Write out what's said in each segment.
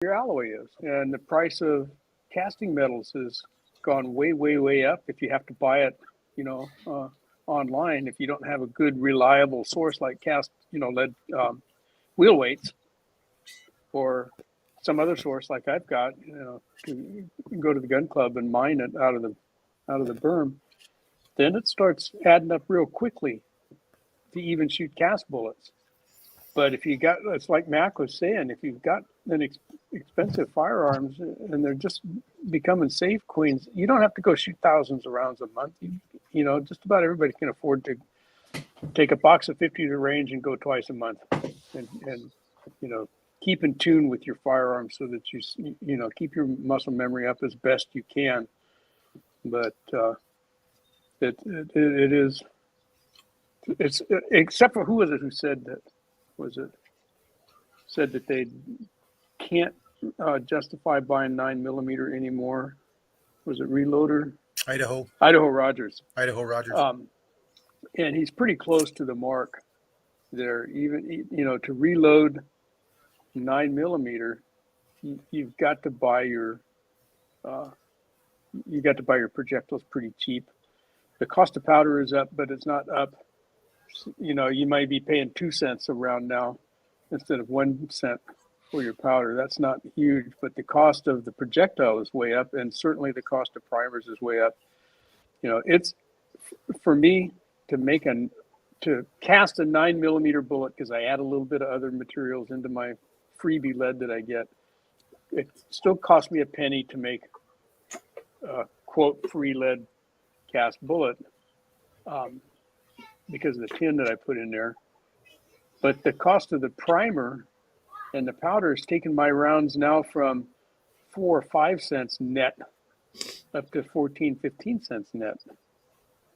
your alloy is. And the price of casting metals has gone way, way, way up. If you have to buy it, online, if you don't have a good, reliable source like lead wheel weights or some other source like I've got, you can go to the gun club and mine it out of the berm. Then it starts adding up real quickly to even shoot cast bullets. But if you got, it's like Mac was saying, if you've got an expensive firearms and they're just becoming safe queens, you don't have to go shoot thousands of rounds a month. Just about everybody can afford to take a box of 50 to range and go twice a month, and keep in tune with your firearms so that you keep your muscle memory up as best you can. But it's except for who was it who said that? Said that they can't justify buying 9mm anymore. Was it Reloader? Idaho Rogers. And he's pretty close to the mark there. Even to reload 9mm, you've got to buy your projectiles pretty cheap. The cost of powder is up, but it's not up. You might be paying 2 cents a round now instead of 1 cent for your powder. That's not huge, but the cost of the projectile is way up, and certainly the cost of primers is way up. It's for me to cast a 9mm bullet, because I add a little bit of other materials into my freebie lead that I get. It still costs me a penny to make a quote free lead cast bullet. Because of the tin that I put in there. But the cost of the primer and the powder has taken my rounds now from 4 or 5 cents net up to 14, 15 cents net.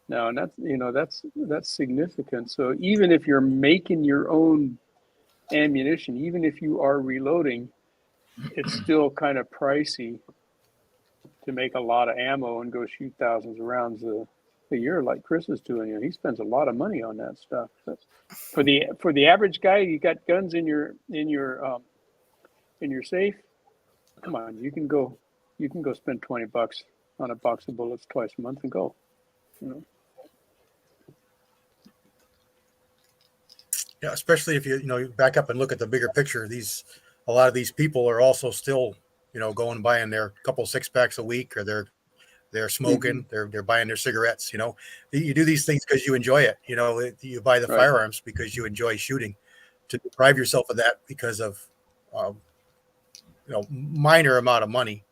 Now, and that's significant. So even if you're making your own ammunition, even if you are reloading, it's still kind of pricey to make a lot of ammo and go shoot thousands of rounds a year like Chris is doing. He spends a lot of money on that stuff. But for the average guy, you got guns in your safe. Come on, you can go spend $20 on a box of bullets twice a month and go. Yeah, especially if you back up and look at the bigger picture. A lot of these people are also still going and buying their couple 6-packs a week, or they're smoking, they're buying their cigarettes. You do these things because you enjoy it. You buy the firearms because you enjoy shooting. To deprive yourself of that because of minor amount of money,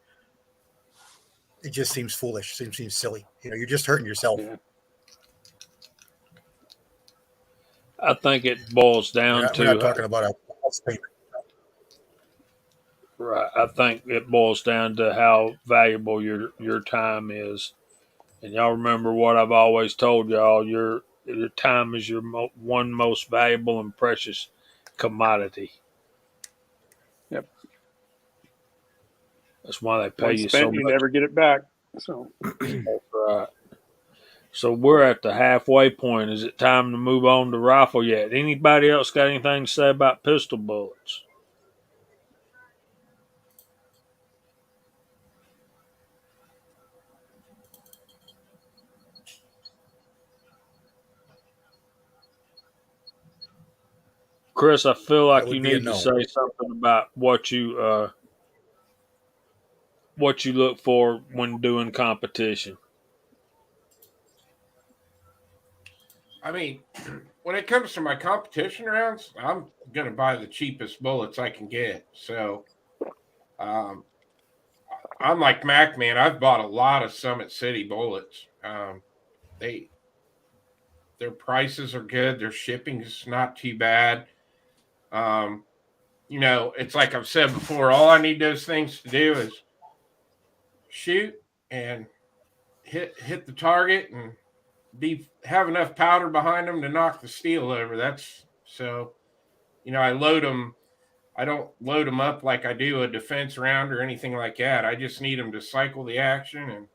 it just seems foolish. Seems silly. You're just hurting yourself. Yeah. I think it boils down to. We're not talking about a house payment. Right. I think it boils down to how valuable your time is. And y'all remember what I've always told y'all: your time is your one most valuable and precious commodity. Yep. That's why they pay Once you spent, so much. You never get it back. So That's right. So we're at the halfway point. Is it time to move on to rifle yet? Anybody else got anything to say about pistol bullets? Chris, I feel like you need to say something about what you look for when doing competition. I mean, when it comes to my competition rounds, I'm going to buy the cheapest bullets I can get. So, I'm like Mac, man. I've bought a lot of Summit City bullets. Their prices are good. Their shipping is not too bad. It's like I've said before, all I need those things to do is shoot and hit the target and have enough powder behind them to knock the steel over. I load them. I don't load them up like I do a defense round or anything like that. I just need them to cycle the action and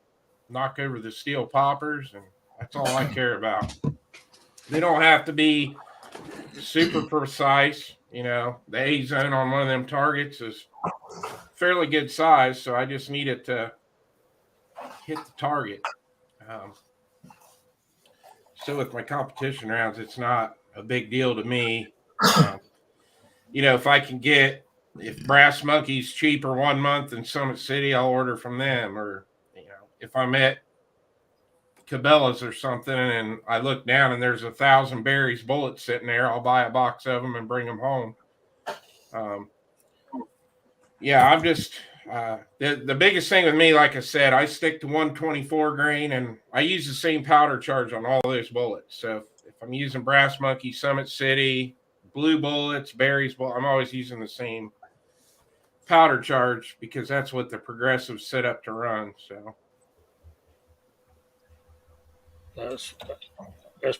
knock over the steel poppers, and that's all I care about. They don't have to be super precise. The A zone on one of them targets is fairly good size, so I just need it to hit the target. So with my competition rounds, it's not a big deal to me. If I can if Brass Monkey's cheaper 1 month in Summit City, I'll order from them. Or, if I'm at Cabela's or something and I look down and there's 1,000 berries bullets sitting there, I'll buy a box of them and bring them home. I'm just the biggest thing with me, like I said, I stick to 124 grain and I use the same powder charge on all those bullets. So if I'm using Brass Monkey, Summit City, blue bullets, berries, I'm always using the same powder charge because that's what the Progressive set up to run. So that's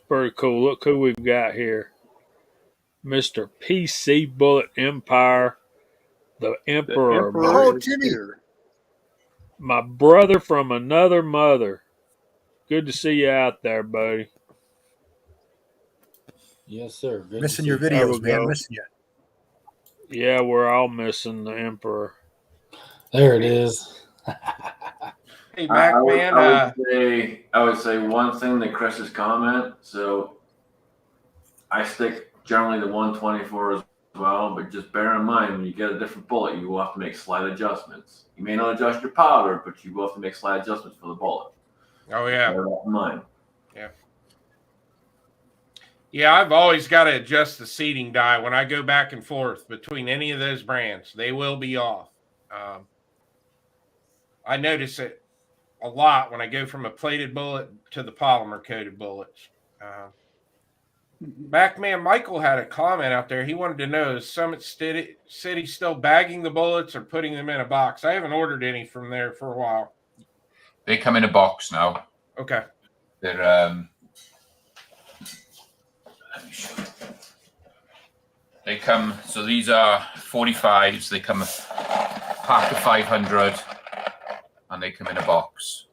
pretty cool. Look who we've got here, Mr. PC Bullet Empire, the Emperor. Oh, is Jimmy. here. My brother from another mother. Good to see you out there, buddy. Yes, sir. Good Missing to your see you. There we videos, man. go. Missing you. Yeah, we're all missing the Emperor. There it is. hey, Mac, I would say one thing to Chris's comment. So I stick generally to 124 as well, but just bear in mind when you get a different bullet, you will have to make slight adjustments. You may not adjust your powder, but you will have to make slight adjustments for the bullet. Oh yeah, Bear that in mind. Yeah, I've always got to adjust the seating die when I go back and forth between any of those brands. They will be off. I notice it a lot when I go from a plated bullet to the polymer coated bullets. Backman Michael had a comment out there. He wanted to know, is Summit City still bagging the bullets or putting them in a box? I haven't ordered any from there for a while. They come in a box now. Okay. They're let me show you. They come, so these are 45s. They come a pack of 500 and they come in a box.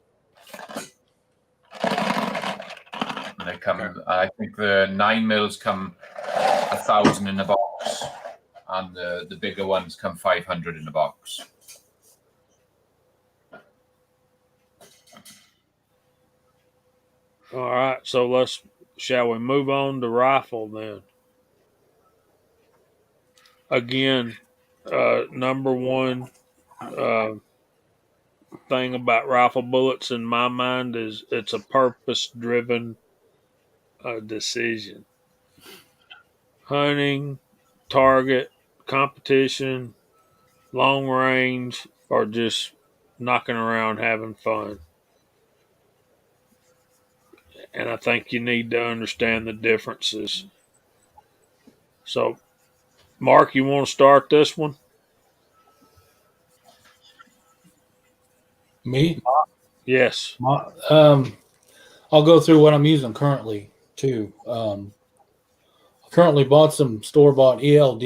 And they come, Okay. I think the 9mm come 1,000 in a box and the bigger ones come 500 in a box. All right, so shall we move on to rifle then? Again, number one thing about rifle bullets in my mind is it's a purpose-driven decision. Hunting, target, competition, long range, or just knocking around having fun. And I think you need to understand the differences. So, Mark, you want to start this one? Me? Yes. I'll go through what I'm using currently too. I currently bought some store-bought ELD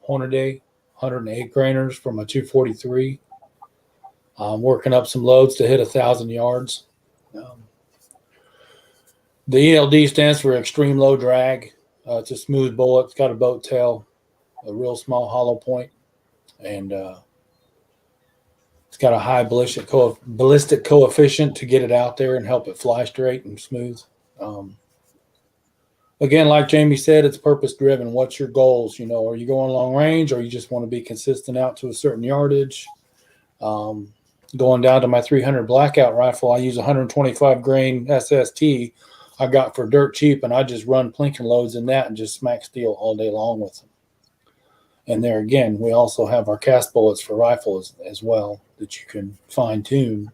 Hornady 108 grainers for my 243. I'm working up some loads to hit 1,000 yards. The ELD stands for extreme low drag. It's a smooth bullet. It's got a boat tail, a real small hollow point, and it's got a high ballistic coefficient to get it out there and help it fly straight and smooth. Again, like Jamie said, it's purpose driven. What's your goals? Are you going long range, or you just want to be consistent out to a certain yardage? Going down to my 300 blackout rifle, I use 125 grain SST I got for dirt cheap, and I just run plinking loads in that and just smack steel all day long with them. And there again, we also have our cast bullets for rifles as well that you can fine tune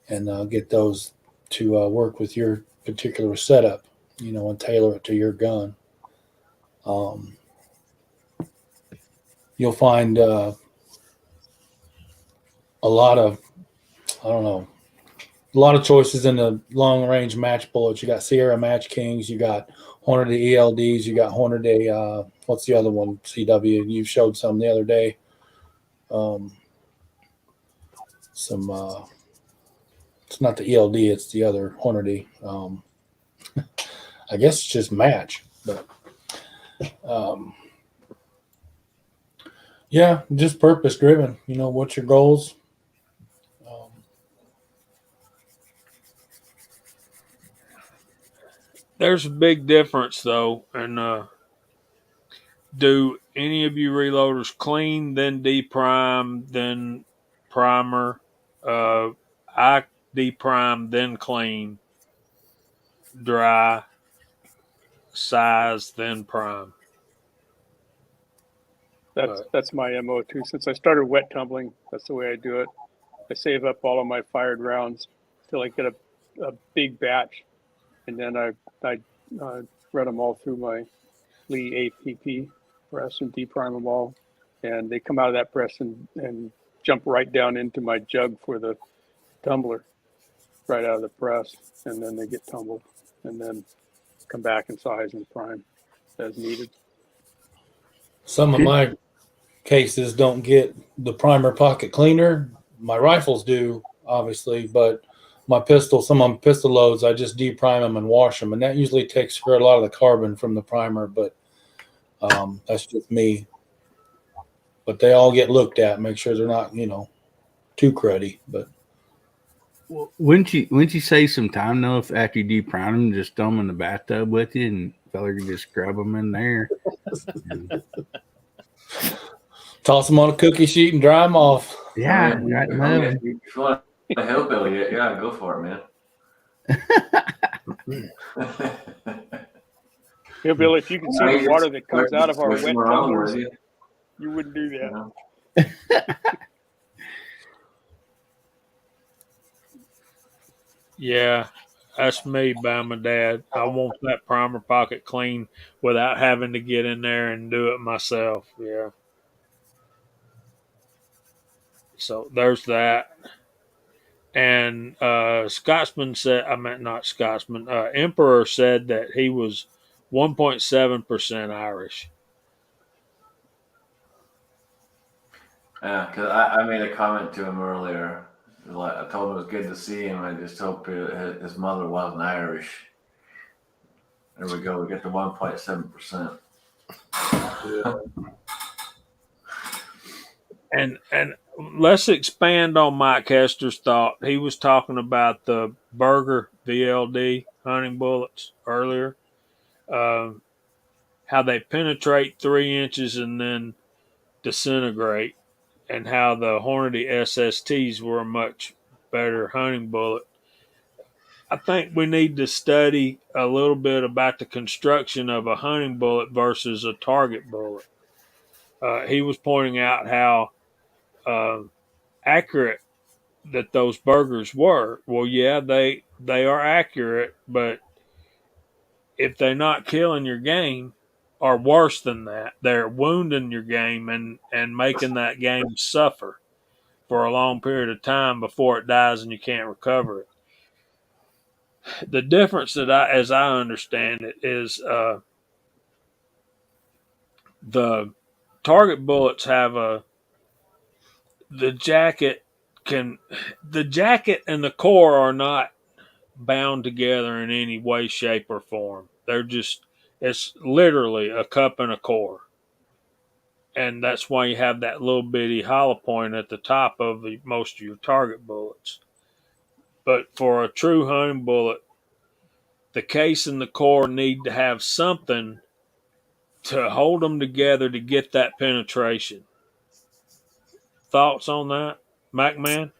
and get those to work with your particular setup, and tailor it to your gun. You'll find a lot of choices in the long range match bullets. You got Sierra Match Kings, you got Hornady ELDs, you got Hornady, what's the other one? CW. You showed some the other day. It's not the ELD, it's the other Hornady. I guess it's just match, but Yeah, just purpose driven. You know, what's your goals? There's a big difference though, and do any of you reloaders clean, then deprime, then primer? I deprime, then clean, dry, size, then prime. That's my MO too. Since I started wet tumbling, that's the way I do it. I save up all of my fired rounds till I get a big batch, and then I run them all through my Lee APP press and deprime them all, and they come out of that press and jump right down into my jug for the tumbler, right out of the press, and then they get tumbled, and then come back and size and prime as needed. Some of my cases don't get the primer pocket cleaner. My rifles do, obviously, but my pistol, some of my pistol loads, I just deprime them and wash them, and that usually takes care of a lot of the carbon from the primer. But that's just me. But they all get looked at, make sure they're not, too cruddy. But Well, wouldn't you save some time though if after you deprime them, just throw them in the bathtub with you and fella can just scrub them in there? toss them on a cookie sheet and dry them off. Yeah, I mean, right. if you want a hillbilly, yeah, go for it, man. Yeah, Bill, if you can see the water that comes out of our wet tumblers, you you wouldn't do that. know? Yeah, that's me by my dad. I want that primer pocket clean without having to get in there and do it myself. Yeah. So there's that. And Scotsman said, I meant not Scotsman, Emperor said that he was 1.7% Irish. Yeah, because I made a comment to him earlier. I told him it was good to see him. I just hope his mother wasn't Irish. There we go. We get to 1.7%. And let's expand on Mike Hester's thought. He was talking about the Berger VLD hunting bullets earlier, how they penetrate 3 inches and then disintegrate, and how the Hornady SSTs were a much better hunting bullet. I think we need to study a little bit about the construction of a hunting bullet versus a target bullet. He was pointing out how accurate that those Bergers were. Well, yeah, they are accurate, but if they're not killing your game, or worse than that, they're wounding your game and making that game suffer for a long period of time before it dies and you can't recover it. The difference that as I understand it, is the target bullets have the jacket and the core are not bound together in any way, shape, or form. It's literally a cup and a core. And that's why you have that little bitty hollow point at the top of most of your target bullets. But for a true hunting bullet, the case and the core need to have something to hold them together to get that penetration. Thoughts on that, MacMan?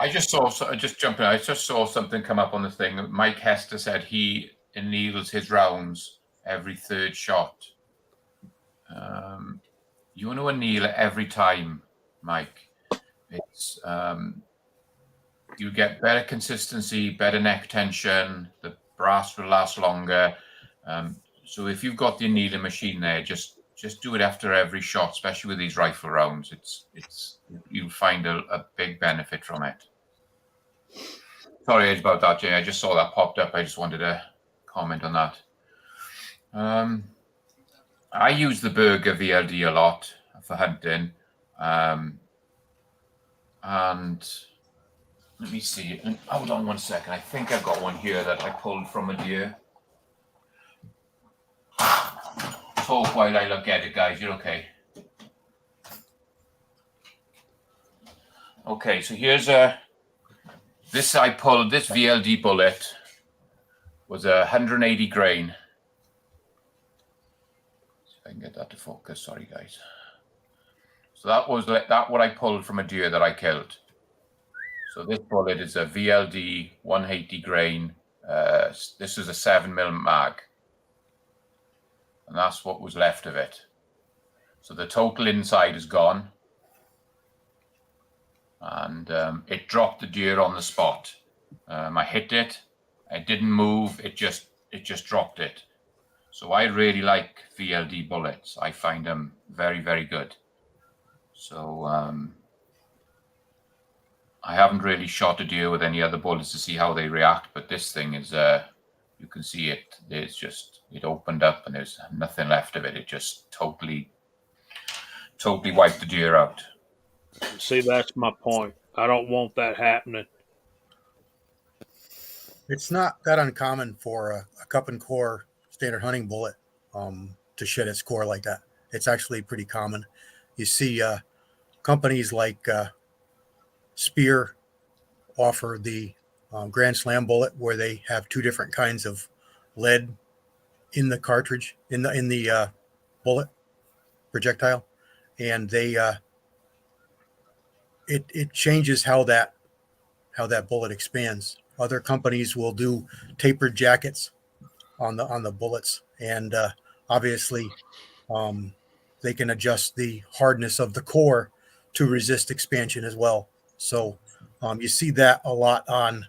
Just jumping. I just saw something come up on the thing. Mike Hester said he anneals his rounds every third shot. You want to anneal it every time, Mike. It's you get better consistency, better neck tension. The brass will last longer. So if you've got the annealing machine there, just do it after every shot, especially with these rifle rounds. It's you'll find a big benefit from it. Sorry about that, Jay. I just saw that popped up. I just wanted to comment on that. I use the Berger VLD a lot for hunting. And let me see. Hold on 1 second. I think I've got one here that I pulled from a deer. talk while I look at it, guys. You're okay. Okay, so here's this I pulled. This VLD bullet was 180 grain. See if I can get that to focus. Sorry, guys. So that was what I pulled from a deer that I killed. So this bullet is a VLD 180 grain. This is a 7mm mag, and that's what was left of it. So the total inside is gone, and it dropped the deer on the spot. I hit it. It didn't move. It just dropped it. So I really like VLD bullets. I find them very, very good. So I haven't really shot a deer with any other bullets to see how they react, but this thing is, you can see it. It opened up and there's nothing left of it. It just totally wiped the deer out. See, that's my point. I don't want that happening. It's not that uncommon for a cup and core standard hunting bullet to shed its core like that. It's actually pretty common. You see companies like Spear offer the Grand Slam bullet, where they have two different kinds of lead in the cartridge, in the bullet projectile, and they it changes how that bullet expands. Other companies will do tapered jackets on the bullets, and obviously they can adjust the hardness of the core to resist expansion as well. So you see that a lot on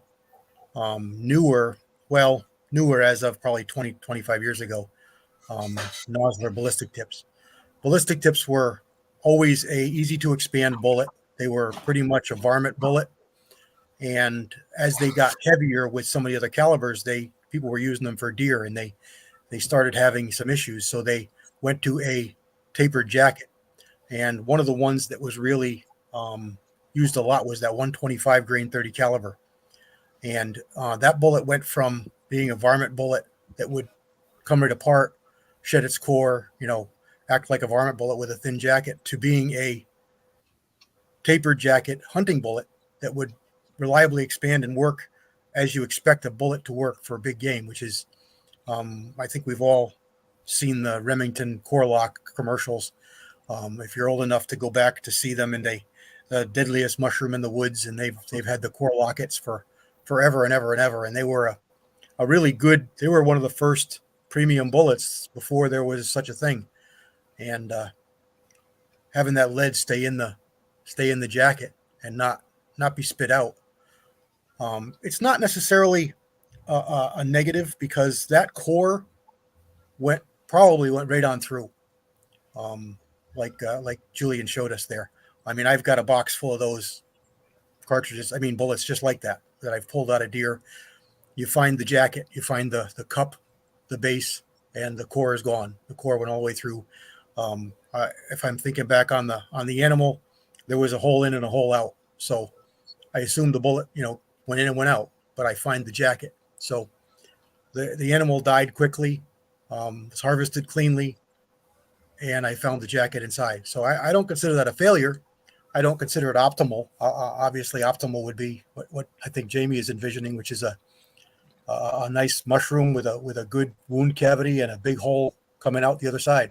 newer as of probably 20, 25 years ago, Nosler ballistic tips. Ballistic tips were always a easy to expand bullet. They were pretty much a varmint bullet. And as they got heavier with some of the other calibers, people were using them for deer, and they started having some issues. So they went to a tapered jacket. And one of the ones that was really used a lot was that 125 grain 30 caliber. And that bullet went from being a varmint bullet that would come right apart, shed its core, act like a varmint bullet with a thin jacket, to being a tapered jacket hunting bullet that would reliably expand and work as you expect a bullet to work for big game, which is, I think we've all seen the Remington Core Lock commercials. If you're old enough to go back to see them, and the deadliest mushroom in the woods, and they've had the Core Lockets for forever and ever and ever. And they were a really good, they were one of the first premium bullets before there was such a thing. And having that lead stay in the jacket and not be spit out. It's not necessarily a negative, because that core probably went right on through, like Julian showed us there. I mean, I've got a box full of those bullets just like that I've pulled out of deer. You find the jacket, you find the cup, the base, and the core is gone. The core went all the way through. If I'm thinking back on the animal, there was a hole in and a hole out. So I assume the bullet, went in and went out, but I find the jacket. So the animal died quickly, was harvested cleanly, and I found the jacket inside. So I don't consider that a failure. I don't consider it optimal. Obviously, optimal would be what I think Jamie is envisioning, which is a nice mushroom with a good wound cavity and a big hole coming out the other side.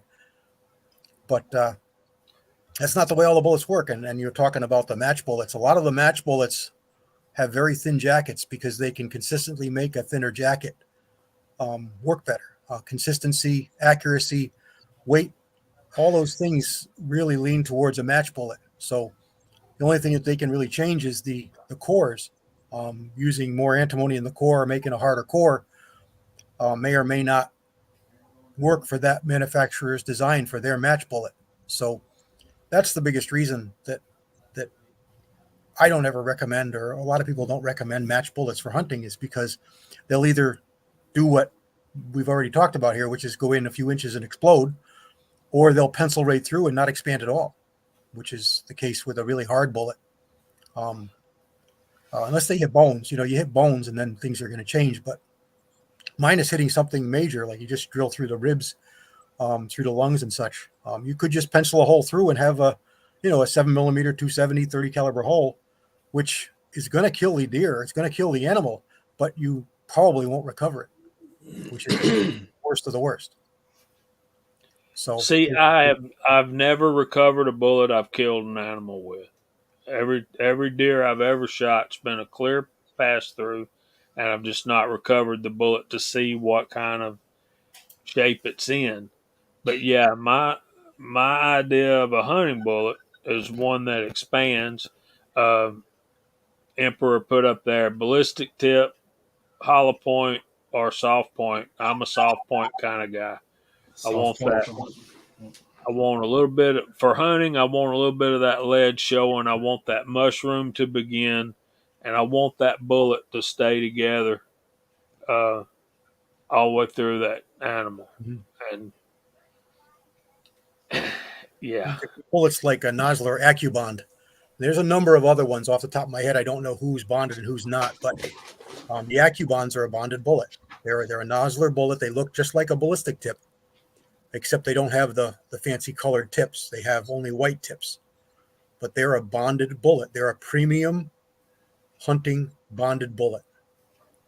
But that's not the way all the bullets work. And you're talking about the match bullets. A lot of the match bullets have very thin jackets because they can consistently make a thinner jacket work better. Consistency, accuracy, weight, all those things really lean towards a match bullet. So the only thing that they can really change is the cores. Using more antimony in the core, making a harder core, may or may not work for that manufacturer's design for their match bullet. So that's the biggest reason that I don't ever recommend, or a lot of people don't recommend, match bullets for hunting, is because they'll either do what we've already talked about here, which is go in a few inches and explode, or they'll pencil right through and not expand at all, which is the case with a really hard bullet. Unless they hit bones, you hit bones and then things are going to change. But mine is hitting something major, like you just drill through the ribs through the lungs and such. You could just pencil a hole through and have a 7mm 270 30 caliber hole, which is going to kill the deer. It's going to kill the animal, but you probably won't recover it, which is the worst of the worst. So See, I've never recovered a bullet I've killed an animal with. Every deer I've ever shot's been a clear pass through, and I've just not recovered the bullet to see what kind of shape it's in. But yeah, my idea of a hunting bullet is one that expands. Emperor put up there ballistic tip, hollow point, or soft point. I'm a soft point kind of guy. I want that. I want a little bit for hunting. I want a little bit of that lead showing. I want that mushroom to begin, and I want that bullet to stay together all the way through that animal. Mhm. And yeah, bullets like a Nosler AccuBond. There's a number of other ones off the top of my head. I don't know who's bonded and who's not, but the AccuBonds are a bonded bullet. They're a Nosler bullet. They look just like a ballistic tip, except they don't have the fancy colored tips. They have only white tips, but they're a bonded bullet. They're a premium hunting bonded bullet,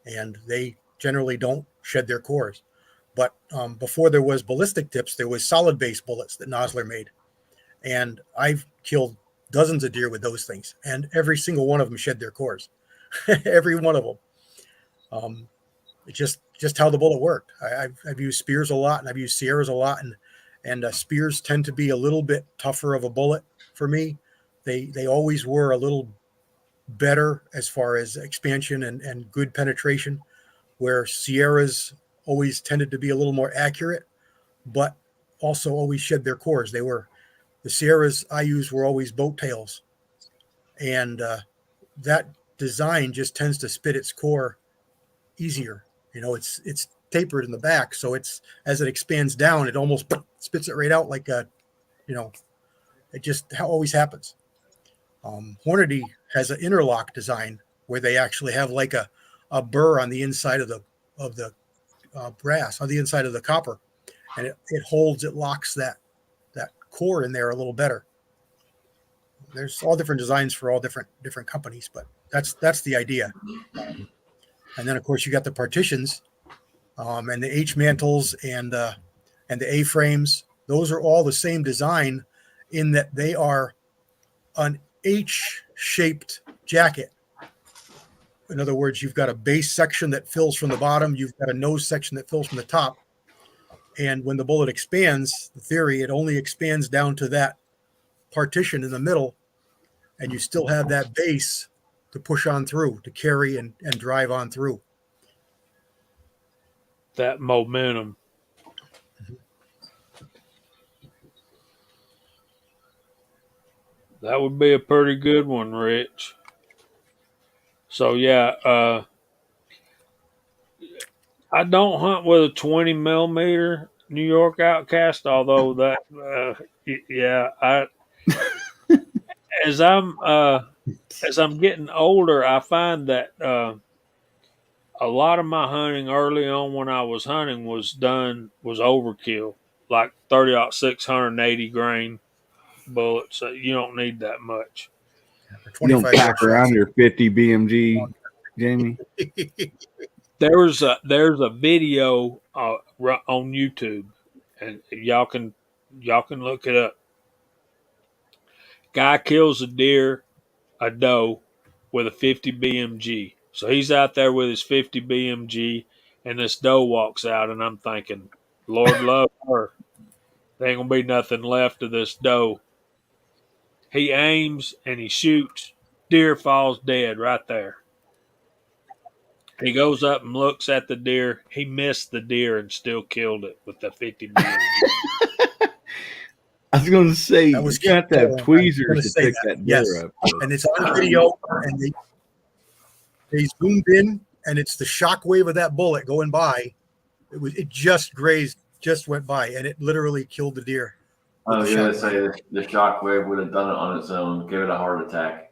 and they generally don't shed their cores. But before there was ballistic tips, there was solid base bullets that Nosler made, and I've killed dozens of deer with those things, and every single one of them shed their cores. Every one of them. It's just how the bullet worked. I've used Spears a lot, and I've used Sierras a lot, and Spears tend to be a little bit tougher of a bullet for me. They always were a little better as far as expansion and good penetration, where Sierras always tended to be a little more accurate, but also always shed their cores. The Sierras I used were always boat tails, and that design just tends to spit its core easier. It's tapered in the back, so it's as it expands down, it almost spits it right out like it just always happens. Hornady has an interlock design where they actually have like a burr on the inside of the brass, on the inside of the copper, and it locks that core in there a little better. There's all different designs for all different companies, but that's the idea. And then of course you got the partitions, and the H mantles and the A frames. Those are all the same design in that they are an H-shaped jacket. In other words, you've got a base section that fills from the bottom. You've got a nose section that fills from the top. And when the bullet expands, the theory, it only expands down to that partition in the middle, and you still have that base to push on through, to carry and drive on through. that momentum. That would be a pretty good one, Rich. So yeah, I don't hunt with a 20mm New York Outcast, although that, as I'm getting older, I find that a lot of my hunting early on when I was hunting was overkill, like 30-06 180 grain bullets. So you don't need that much. You don't pack around your 50 BMG, Jamie. There's a video on YouTube, and y'all can look it up. Guy kills a doe with a 50 BMG. So he's out there with his 50 BMG, and this doe walks out, and I'm thinking, Lord love her. There ain't gonna be nothing left of this doe. He aims and he shoots. Deer falls dead right there. He goes up and looks at the deer. He missed the deer and still killed it with the 50 BMG. I was going to say, That was you have to have killer. tweezers to pick that. that Yes. deer up. And it's on video, and they zoomed in, and it's the shock wave of that bullet going by. It just grazed, just went by, and it literally killed the deer. I was going to say the shockwave would have done it on its own, give it a heart attack.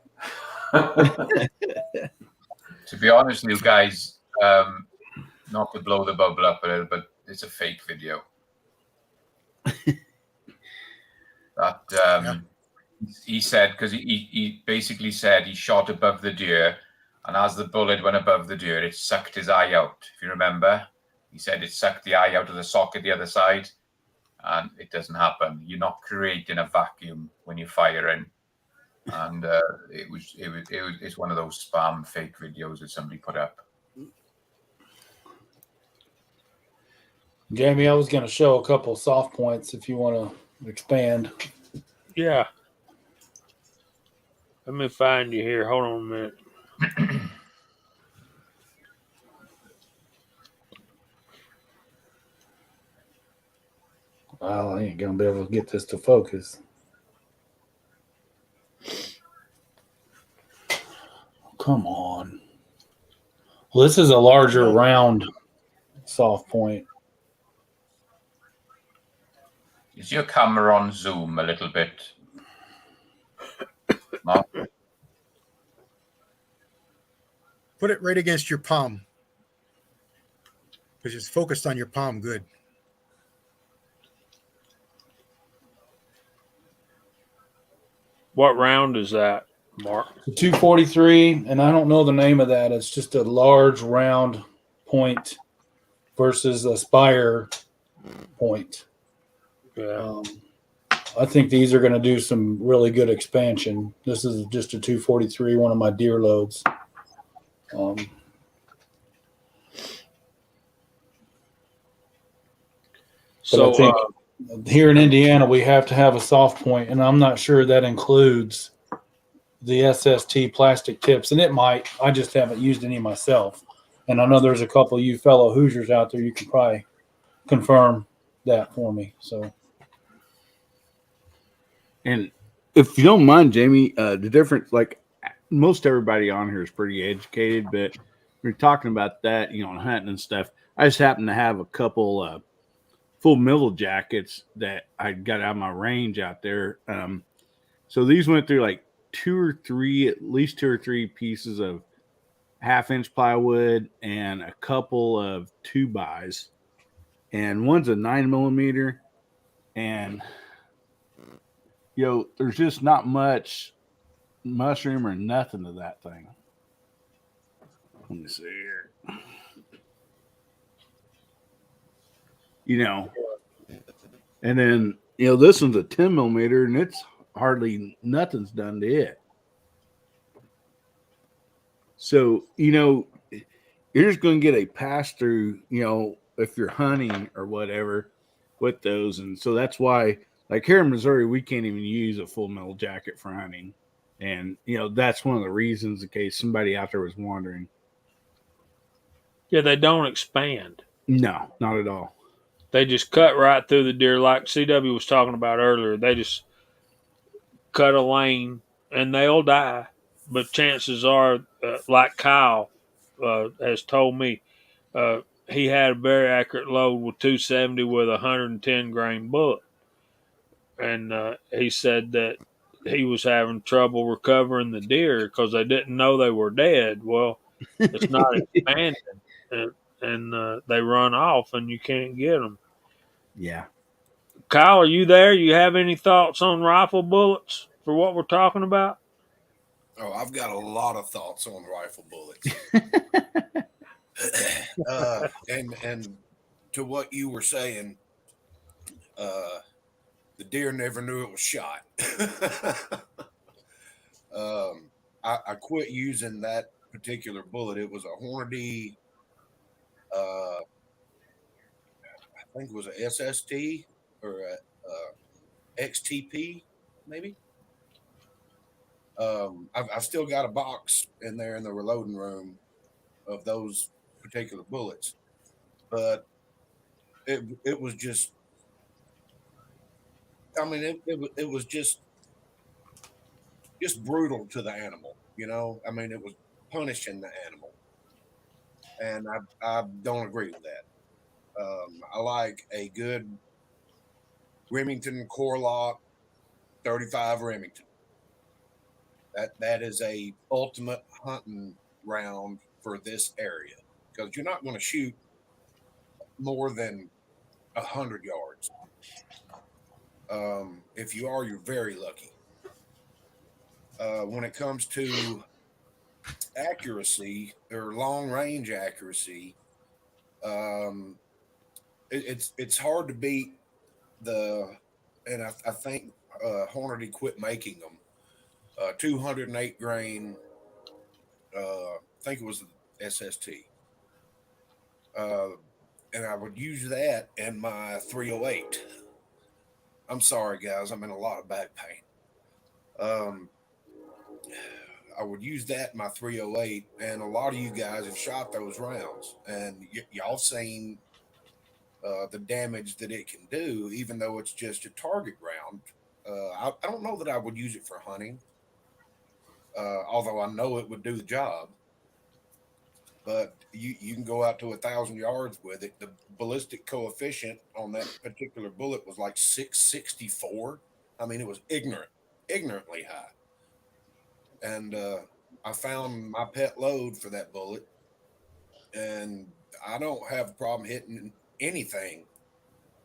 To be honest with you guys, not to blow the bubble up a little, but it's a fake video. But he said, because he basically said he shot above the deer, and as the bullet went above the deer, it sucked his eye out. If you remember, he said it sucked the eye out of the socket the other side, and it doesn't happen. You're not creating a vacuum when you're firing. And it's one of those spam fake videos that somebody put up. Jamie, I was going to show a couple soft points if you want to expand. Yeah. Let me find you here. Hold on a minute. Well, I ain't going to be able to get this to focus. Come on. Well, this is a larger round soft point. Is your camera on zoom a little bit? Mark? Put it right against your palm, because it's focused on your palm good. What round is that, Mark? 243, and I don't know the name of that. It's just a large round point versus a spire point. Yeah. I think these are going to do some really good expansion. This is just a 243, one of my deer loads. So I think here in Indiana, we have to have a soft point, and I'm not sure that includes the SST plastic tips, and it might. I just haven't used any myself, and I know there's a couple of you fellow Hoosiers out there. You can probably confirm that for me. So, And if you don't mind, Jamie, the difference, like most everybody on here is pretty educated, but we're talking about that, you know, and hunting and stuff. I just happen to have a couple full middle jackets that I got out of my range out there. So these went through like at least two or three pieces of 1/2-inch plywood and a couple of 2x, and one's a 9mm, and there's just not much mushroom or nothing to that thing. Let me see here. And then this one's a 10mm, and it's hardly nothing's done to it. So you're just going to get a pass through, if you're hunting or whatever with those. And so that's why, like here in Missouri, we can't even use a full metal jacket for hunting. And that's one of the reasons, in case somebody out there was wondering. yeah, they don't expand. No, not at all. They just cut right through the deer, like CW was talking about earlier. They just cut a lane, and they'll die. But chances are, like Kyle has told me, he had a very accurate load with 270 with a 110 grain bullet. And he said that he was having trouble recovering the deer because they didn't know they were dead. Well, it's not expanding, and they run off, and you can't get them. Yeah. Kyle, are you there? You have any thoughts on rifle bullets for what we're talking about? Oh, I've got a lot of thoughts on rifle bullets. And to what you were saying, the deer never knew it was shot. I quit using that particular bullet. It was a Hornady, I think it was a SST or a XTP, maybe. I've still got a box in there in the reloading room of those particular bullets, but it was just, I mean, it was just brutal to the animal, I mean, it was punishing the animal, and I don't agree with that. I like a good Remington Core-Lokt 35 Remington. That is a ultimate hunting round for this area, because you're not going to shoot more than 100 yards. If you are, you're very lucky. When it comes to accuracy or long range accuracy, it's hard to beat and I think Hornady quit making them. 208 grain. I think it was the SST. And I would use that in my 308. I'm sorry, guys. I'm in a lot of back pain. I would use that in my 308, and a lot of you guys have shot those rounds, and y'all seen the damage that it can do, even though it's just a target round. I don't know that I would use it for hunting, although I know it would do the job. But you can go out to 1,000 yards with it. The ballistic coefficient on that particular bullet was like 664. I mean, it was ignorantly high. And I found my pet load for that bullet, and I don't have a problem hitting anything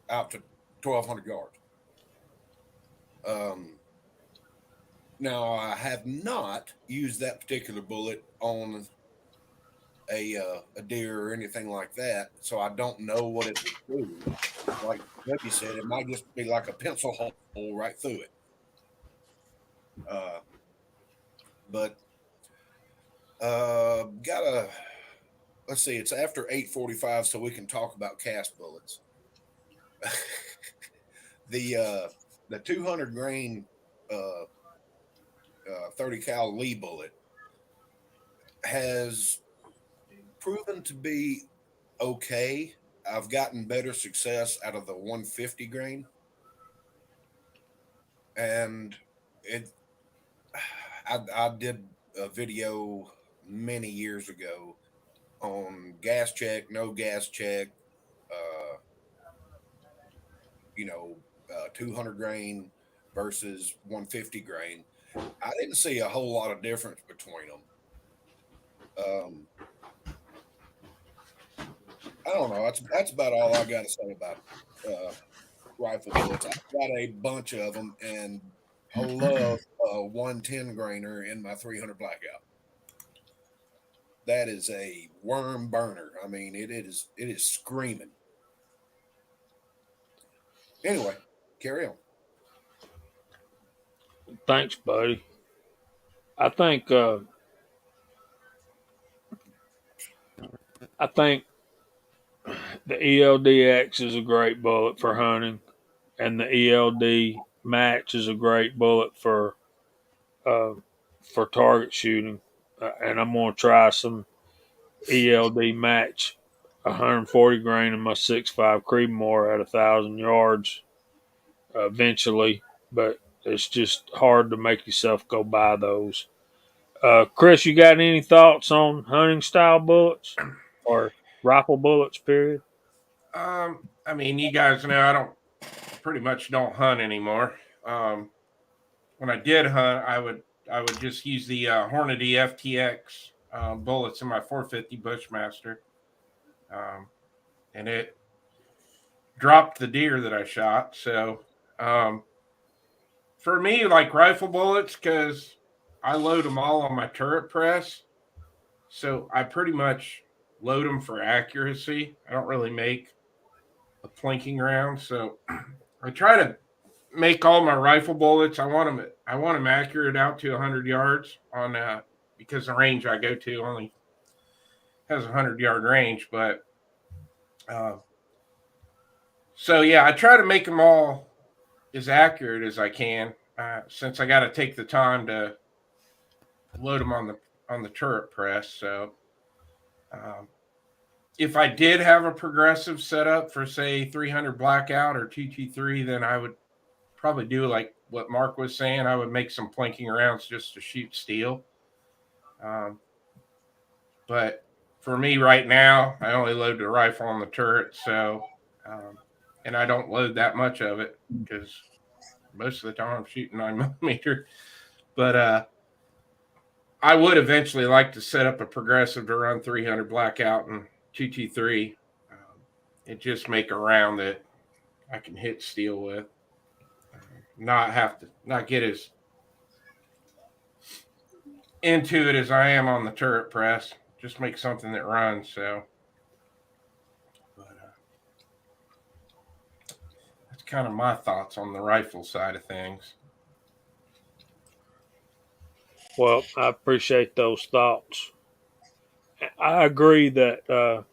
out to 1,200 yards. Now, I have not used that particular bullet on a deer or anything like that, so I don't know what it would do. Like Debbie said, it might just be like a pencil hole right through it. But let's see, it's after 8:45, so we can talk about cast bullets. The 200 grain 30 cal Lee bullet has proven to be okay. I've gotten better success out of the 150 grain, and I did a video many years ago on gas check, no gas check, 200 grain versus 150 grain. I didn't see a whole lot of difference between them. I don't know. That's about all I got to say about rifle bullets. I've got a bunch of them, and I love a 110 grainer in my 300 Blackout. That is a worm burner. I mean, it is screaming. Anyway, carry on. Thanks, buddy. I think the ELDX is a great bullet for hunting, and the ELD match is a great bullet for target shooting. And I'm gonna try some ELD match 140 grain in my 6.5 Creedmoor at 1,000 yards eventually, but it's just hard to make yourself go buy those. Chris, you got any thoughts on hunting style bullets or rifle bullets, period? I mean, you guys know I pretty much don't hunt anymore. When I did hunt, I would just use the Hornady FTX bullets in my 450 Bushmaster, and it dropped the deer that I shot. So for me, like rifle bullets, because I load them all on my turret press, so I pretty much load them for accuracy. I don't really make a plinking round, so I try to make all my rifle bullets. I want them accurate out to 100 yards on because the range I go to only has a 100-yard range. But so yeah, I try to make them all as accurate as I can, since I got to take the time to load them on the turret press. So if I did have a progressive setup for say 300 Blackout or 223, then I would probably do like what Mark was saying. I would make some plinking rounds just to shoot steel. But for me right now, I only load the rifle on the turret. So, and I don't load that much of it because most of the time I'm shooting 9mm. But I would eventually like to set up a progressive to run 300 Blackout and 223, and just make a round that I can hit steel with. not get as into it as I am on the turret press. Just make something that runs. So, but that's kind of my thoughts on the rifle side of things. Well, I appreciate those thoughts. I agree that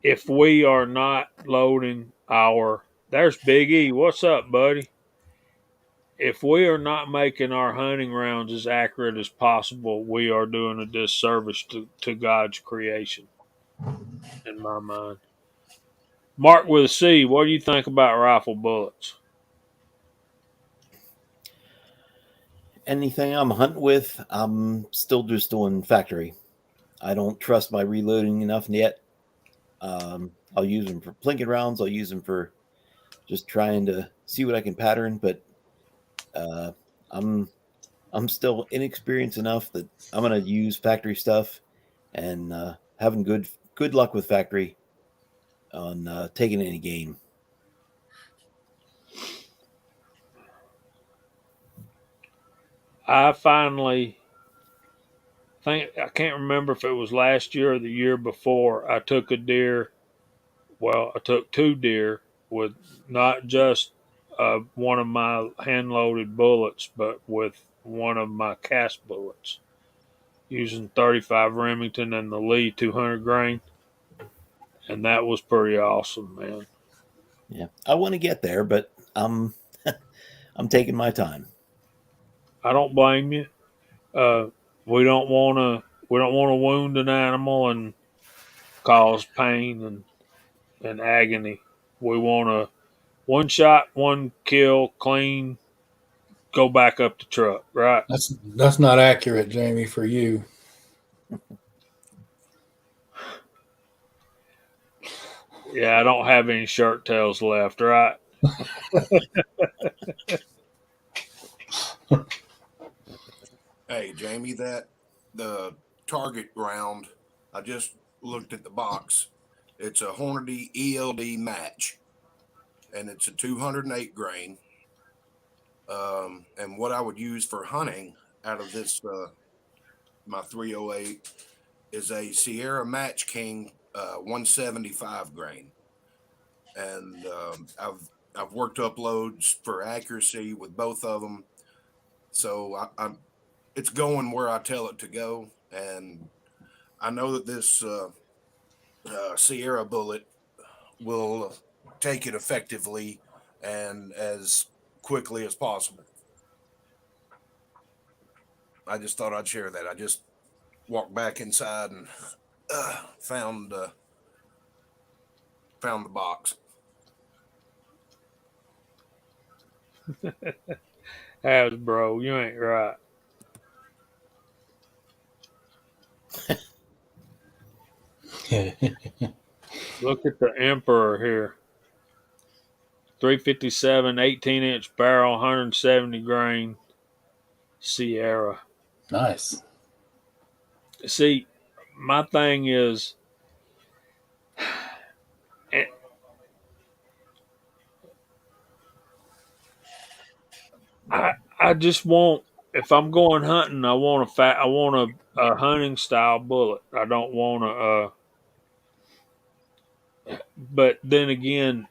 if we are not loading there's Big E. What's up, buddy? If we are not making our hunting rounds as accurate as possible, we are doing a disservice to God's creation, in my mind. Mark with a C, what do you think about rifle bullets? Anything I'm hunting with, I'm still just doing factory. I don't trust my reloading enough yet. I'll use them for plinking rounds. I'll use them for just trying to see what I can pattern, but I'm still inexperienced enough that I'm gonna use factory stuff, and having good luck with factory on taking any game. I finally I can't remember if it was last year or the year before. I took a deer. Well, I took 2 deer with not just one of my hand loaded bullets, but with one of my cast bullets using 35 Remington and the Lee 200 grain. And that was pretty awesome, man. Yeah, I want to get there, but I'm taking my time. I don't blame you. We don't want to wound an animal and cause pain and agony. We want to one shot, one kill, clean, go back up the truck, right? That's not accurate, Jamie, for you. Yeah, I don't have any shirt tails left, right? Hey, Jamie, the target round, I just looked at the box. It's a Hornady ELD match, and it's a 208 grain. And what I would use for hunting out of this, my 308, is a Sierra Match King 175 grain. And I've worked up loads for accuracy with both of them. So I'm it's going where I tell it to go, and I know that this Sierra bullet will take it effectively and as quickly as possible. I just thought I'd share that. I just walked back inside and found the box. Hasbro, you ain't right. Look at the Emperor here. 357, 18-inch barrel, 170 grain Sierra. Nice. See, my thing is, I just want, if I'm going hunting, I want a hunting style bullet. I don't want but then again,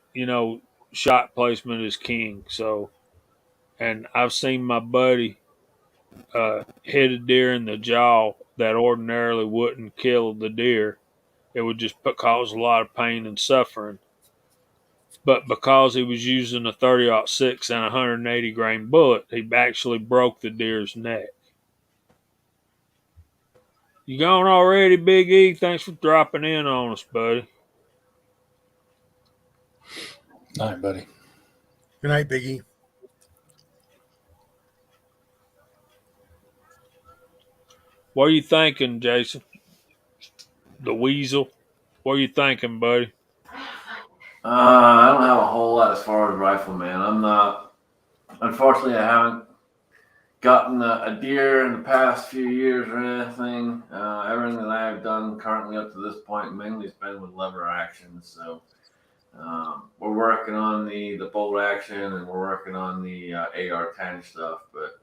shot placement is king. So, and I've seen my buddy hit a deer in the jaw that ordinarily wouldn't kill the deer. It would just cause a lot of pain and suffering. But because he was using a 30-06 and a 180 grain bullet, he actually broke the deer's neck. You gone already, Big E? Thanks for dropping in on us, buddy. All right, buddy. Good night, Biggie. What are you thinking, Jason? The Weasel? What are you thinking, buddy? I don't have a whole lot as far as rifleman. I'm not. Unfortunately, I haven't gotten a deer in the past few years or anything. Everything that I've done currently up to this point mainly has been with lever action. So We're working on the bolt action, and we're working on the AR-10 stuff. But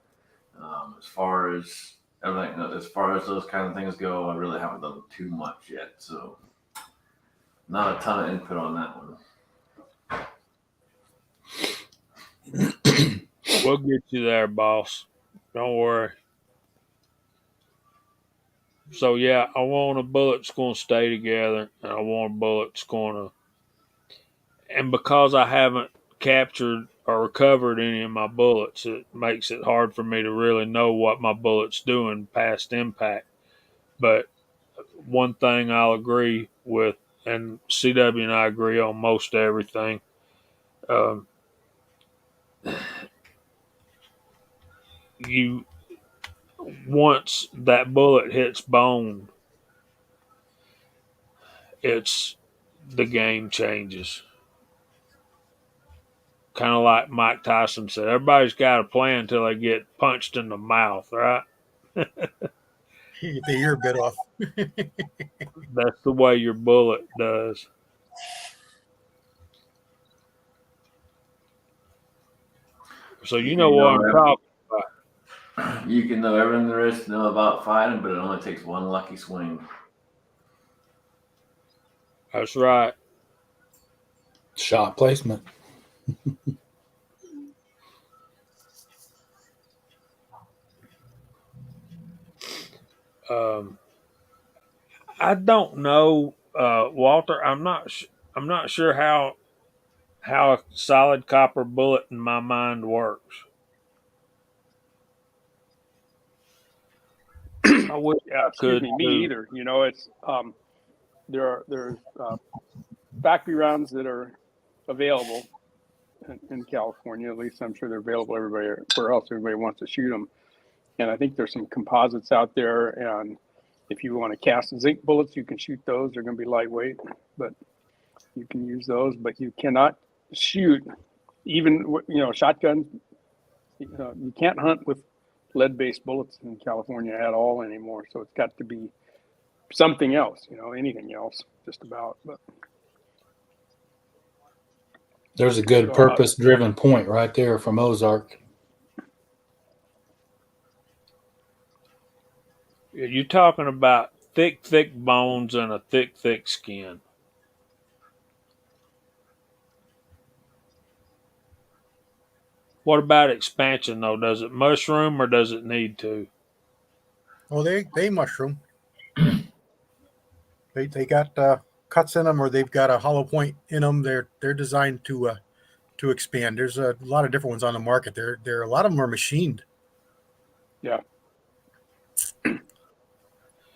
as far as everything, as far as those kind of things go, I really haven't done too much yet. So not a ton of input on that one. We'll get you there, boss. Don't worry. So yeah, I want a bullet that's going to stay together, and I want a bullet that's going to. And because I haven't captured or recovered any of my bullets, it makes it hard for me to really know what my bullet's doing past impact. But one thing I'll agree with, and CW and I agree on most everything. You once that bullet hits bone, it's the game changes. Kind of like Mike Tyson said, everybody's got a plan until they get punched in the mouth, right? You get the ear bit off. That's the way your bullet does. So you know what I'm talking about. You can know everything there is to know about fighting, but it only takes one lucky swing. That's right. Shot placement. I don't know, Walter. I'm not sure how a solid copper bullet in my mind works. I wish Yeah, I excuse could. me, me too. either. You know, it's there's factory rounds that are available in California. At least I'm sure they're available everywhere else everybody wants to shoot them. And I think there's some composites out there. And if you want to cast zinc bullets, you can shoot those. They're going to be lightweight, but you can use those. But you cannot shoot even shotguns. You can't hunt with lead-based bullets in California at all anymore. So it's got to be something else. Anything else, just about. But There's a good purpose-driven point right there from Ozark. You're talking about thick bones and a thick skin. What about expansion, though? Does it mushroom or does it need to? Oh, they mushroom. They got cuts in them, or they've got a hollow point in them. They're designed to expand. There's a lot of different ones on the market. There a lot of them are machined. yeah.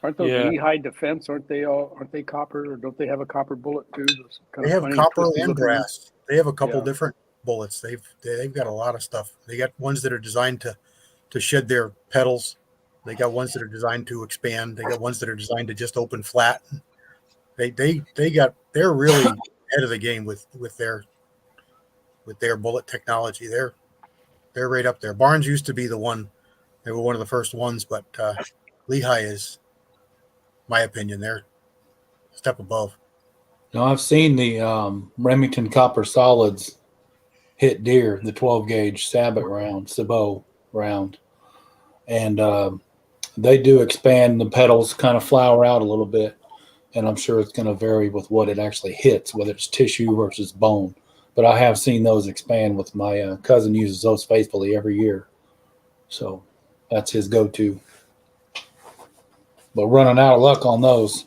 Aren't those Yeah. Lehigh Defense? Aren't they copper, or don't they have a copper bullet too? Those kind They of have funny copper twisty and looking brass. They have a couple Yeah. different bullets. They've got a lot of stuff. They got ones that are designed to shed their petals. They got ones that are designed to expand. They got ones that are designed to just open flat. They're really ahead of the game with their bullet technology. They're right up there. Barnes used to be the one. They were one of the first ones, but Lehigh is, my opinion, they're a step above. Now, I've seen the Remington Copper Solids hit deer, the 12 gauge Sabot round, and they do expand. The petals kind of flower out a little bit, and I'm sure it's going to vary with what it actually hits, whether it's tissue versus bone. But I have seen those expand. With my cousin uses those faithfully every year, so that's his go-to. But running out of luck on those.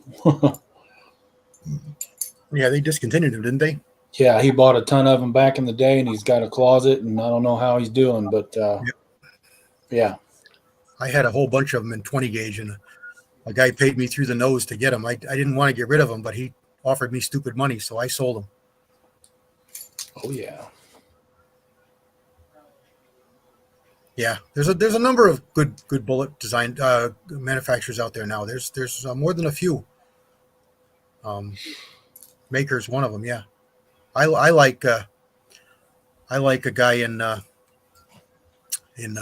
Yeah, they discontinued them, didn't they? Yeah, he bought a ton of them back in the day, and he's got a closet, and I don't know how he's doing, but yeah. I had a whole bunch of them in 20 gauge, and a guy paid me through the nose to get them. I didn't want to get rid of them, but he offered me stupid money, so I sold them. Oh yeah. Yeah, there's a number of good bullet design manufacturers out there now. There's more than a few. Maker's one of them. Yeah, I like a guy in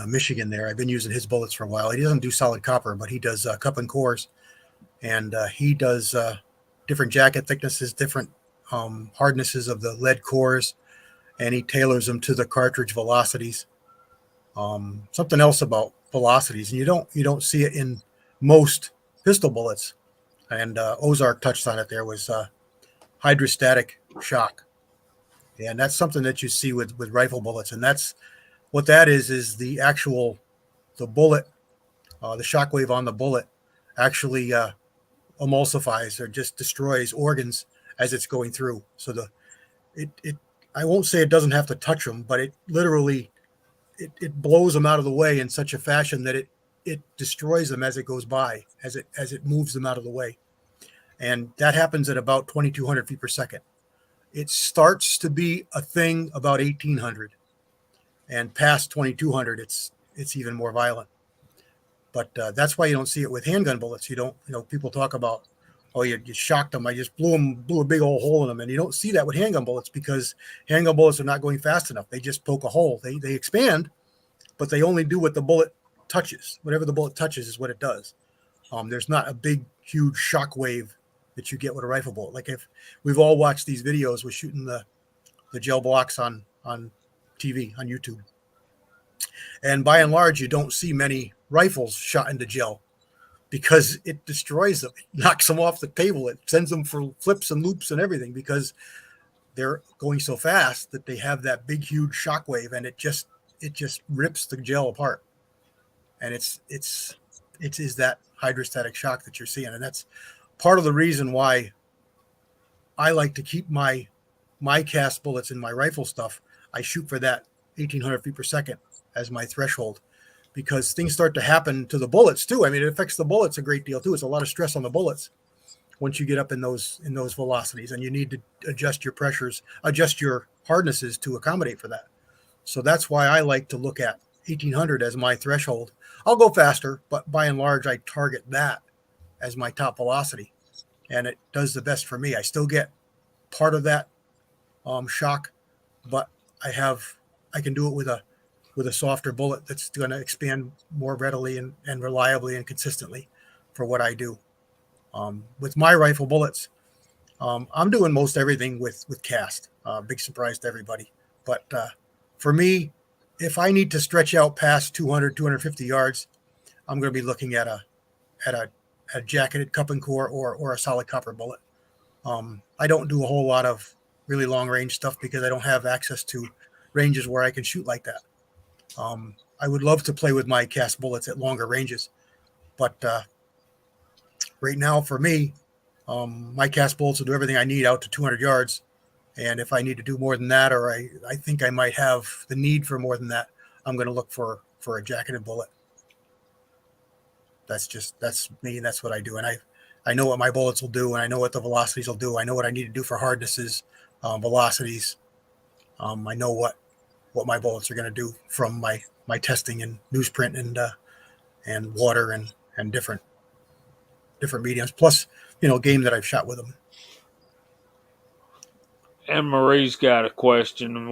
Michigan there. I've been using his bullets for a while. He doesn't do solid copper, but he does cup and cores, and he does different jacket thicknesses, different hardnesses of the lead cores, and he tailors them to the cartridge velocities. Something else about velocities, and you don't see it in most pistol bullets, and Ozark touched on it. There was hydrostatic shock, and that's something that you see with rifle bullets, and that's what that is the bullet, the shock wave on the bullet actually emulsifies or just destroys organs as it's going through. So I won't say it doesn't have to touch them, but it literally it blows them out of the way in such a fashion that it destroys them as it goes by, as it moves them out of the way. And that happens at about 2,200 feet per second. It starts to be a thing about 1,800, and past 2,200, it's even more violent. But that's why you don't see it with handgun bullets. You don't, people talk about, oh, you shocked them. I just blew a big old hole in them. And you don't see that with handgun bullets because handgun bullets are not going fast enough. They just poke a hole. They expand, but they only do what the bullet touches. Whatever the bullet touches is what it does. There's not a big, huge shock wave that you get with a rifle bullet. Like if we've all watched these videos with shooting the gel blocks on TV, on YouTube. And by and large, you don't see many rifles shot into gel because it destroys them, it knocks them off the table. It sends them for flips and loops and everything because they're going so fast that they have that big, huge shock wave, and it just rips the gel apart. And it is that hydrostatic shock that you're seeing. And that's part of the reason why I like to keep my cast bullets in my rifle stuff. I shoot for that 1,800 feet per second as my threshold, because things start to happen to the bullets too. I mean, it affects the bullets a great deal too. It's a lot of stress on the bullets once you get up in those velocities, and you need to adjust your pressures, adjust your hardnesses to accommodate for that. So that's why I like to look at 1,800 as my threshold. I'll go faster, but by and large, I target that as my top velocity, and it does the best for me. I still get part of that shock, but I can do it with a softer bullet that's going to expand more readily and reliably and consistently for what I do. With my rifle bullets, I'm doing most everything with cast. Big surprise to everybody. But for me, if I need to stretch out past 200, 250 yards, I'm going to be looking at a jacketed cup and core or a solid copper bullet. I don't do a whole lot of really long range stuff because I don't have access to ranges where I can shoot like that. I would love to play with my cast bullets at longer ranges, but right now for me, my cast bullets will do everything I need out to 200 yards. And if I need to do more than that, or I think I might have the need for more than that, I'm going to look for a jacketed bullet. That's me. That's what I do. And I know what my bullets will do, and I know what the velocities will do. I know what I need to do for hardnesses, velocities. I know what my bullets are going to do from my testing and newsprint and water and different mediums, plus game that I've shot with them. Anne Marie's got a question, and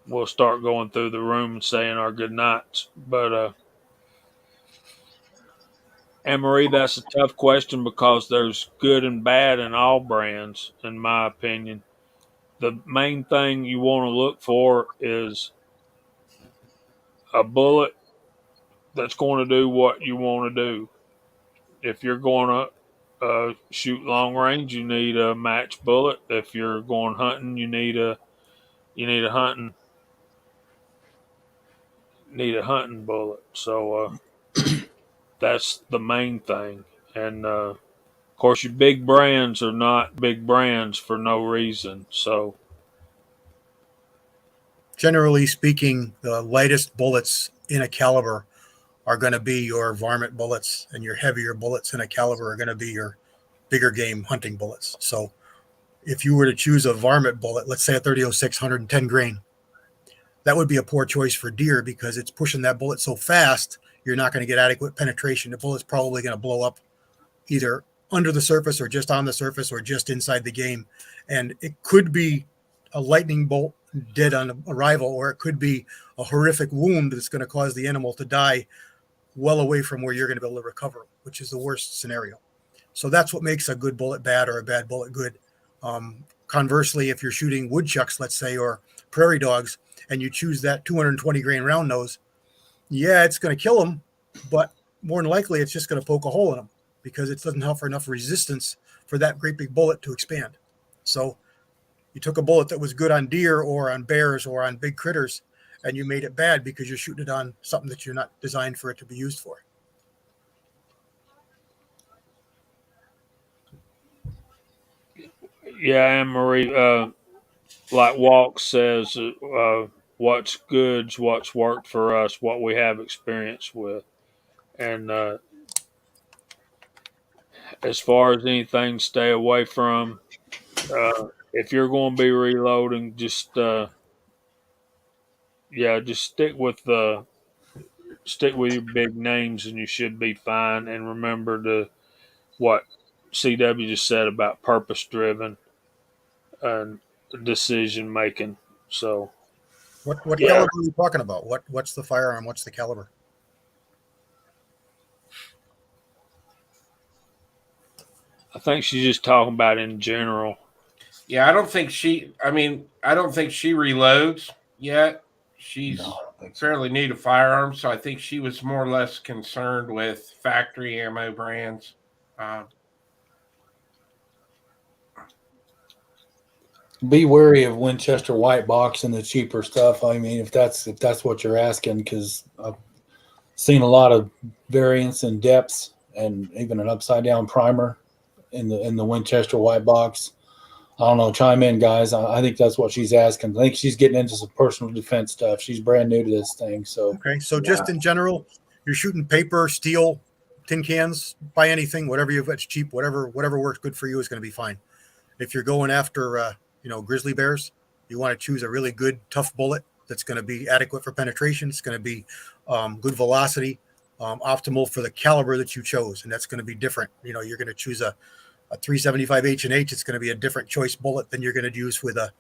we'll start going through the room and saying our good nights. But Anne Marie, that's a tough question because there's good and bad in all brands, in my opinion. The main thing you want to look for is a bullet that's going to do what you want to do. If you're going to shoot long range, you need a match bullet. If you're going hunting, you need a hunting bullet. So that's the main thing. And of course, your big brands are not big brands for no reason. So Generally speaking, the lightest bullets in a caliber are going to be your varmint bullets, and your heavier bullets in a caliber are going to be your bigger game hunting bullets. So if you were to choose a varmint bullet, let's say a 30-06 110 grain, that would be a poor choice for deer because it's pushing that bullet so fast, you're not going to get adequate penetration. The bullet's probably going to blow up either under the surface or just on the surface or just inside the game. And it could be a lightning bolt dead on arrival, or it could be a horrific wound that's going to cause the animal to die well away from where you're going to be able to recover, which is the worst scenario. So that's what makes a good bullet bad or a bad bullet good. Conversely, if you're shooting woodchucks, let's say, or prairie dogs, and you choose that 220 grain round nose, yeah, it's going to kill them, but more than likely it's just going to poke a hole in them because it doesn't offer enough resistance for that great big bullet to expand. So you took a bullet that was good on deer or on bears or on big critters, and you made it bad because you're shooting it on something that you're not designed for it to be used for. Yeah, Anne Marie, like Walk says, what's good's what's worked for us, what we have experience with. And as far as anything, stay away from. If you're going to be reloading, just just stick with your big names, and you should be fine. And remember what CW just said about purpose driven and decision making. So, What caliber are you talking about? What's the firearm? What's the caliber? I think she's just talking about in general. Yeah, I don't think she reloads yet. She's fairly new to firearms, so I think she was more or less concerned with factory ammo brands. Be wary of Winchester white box and the cheaper stuff. I mean, if that's what you're asking, because I've seen a lot of variance in depths and even an upside down primer in the Winchester white box. I don't know. Chime in, guys. I think that's what she's asking. I think she's getting into some personal defense stuff. She's brand new to this thing. So okay. So just in general, you're shooting paper, steel, tin cans, buy anything, whatever you've got cheap, whatever works good for you is going to be fine. If you're going after, grizzly bears, you want to choose a really good, tough bullet that's going to be adequate for penetration. It's going to be good velocity, optimal for the caliber that you chose. And that's going to be different. You're going to choose a 375 H&H. It's going to be a different choice bullet than you're going to use with a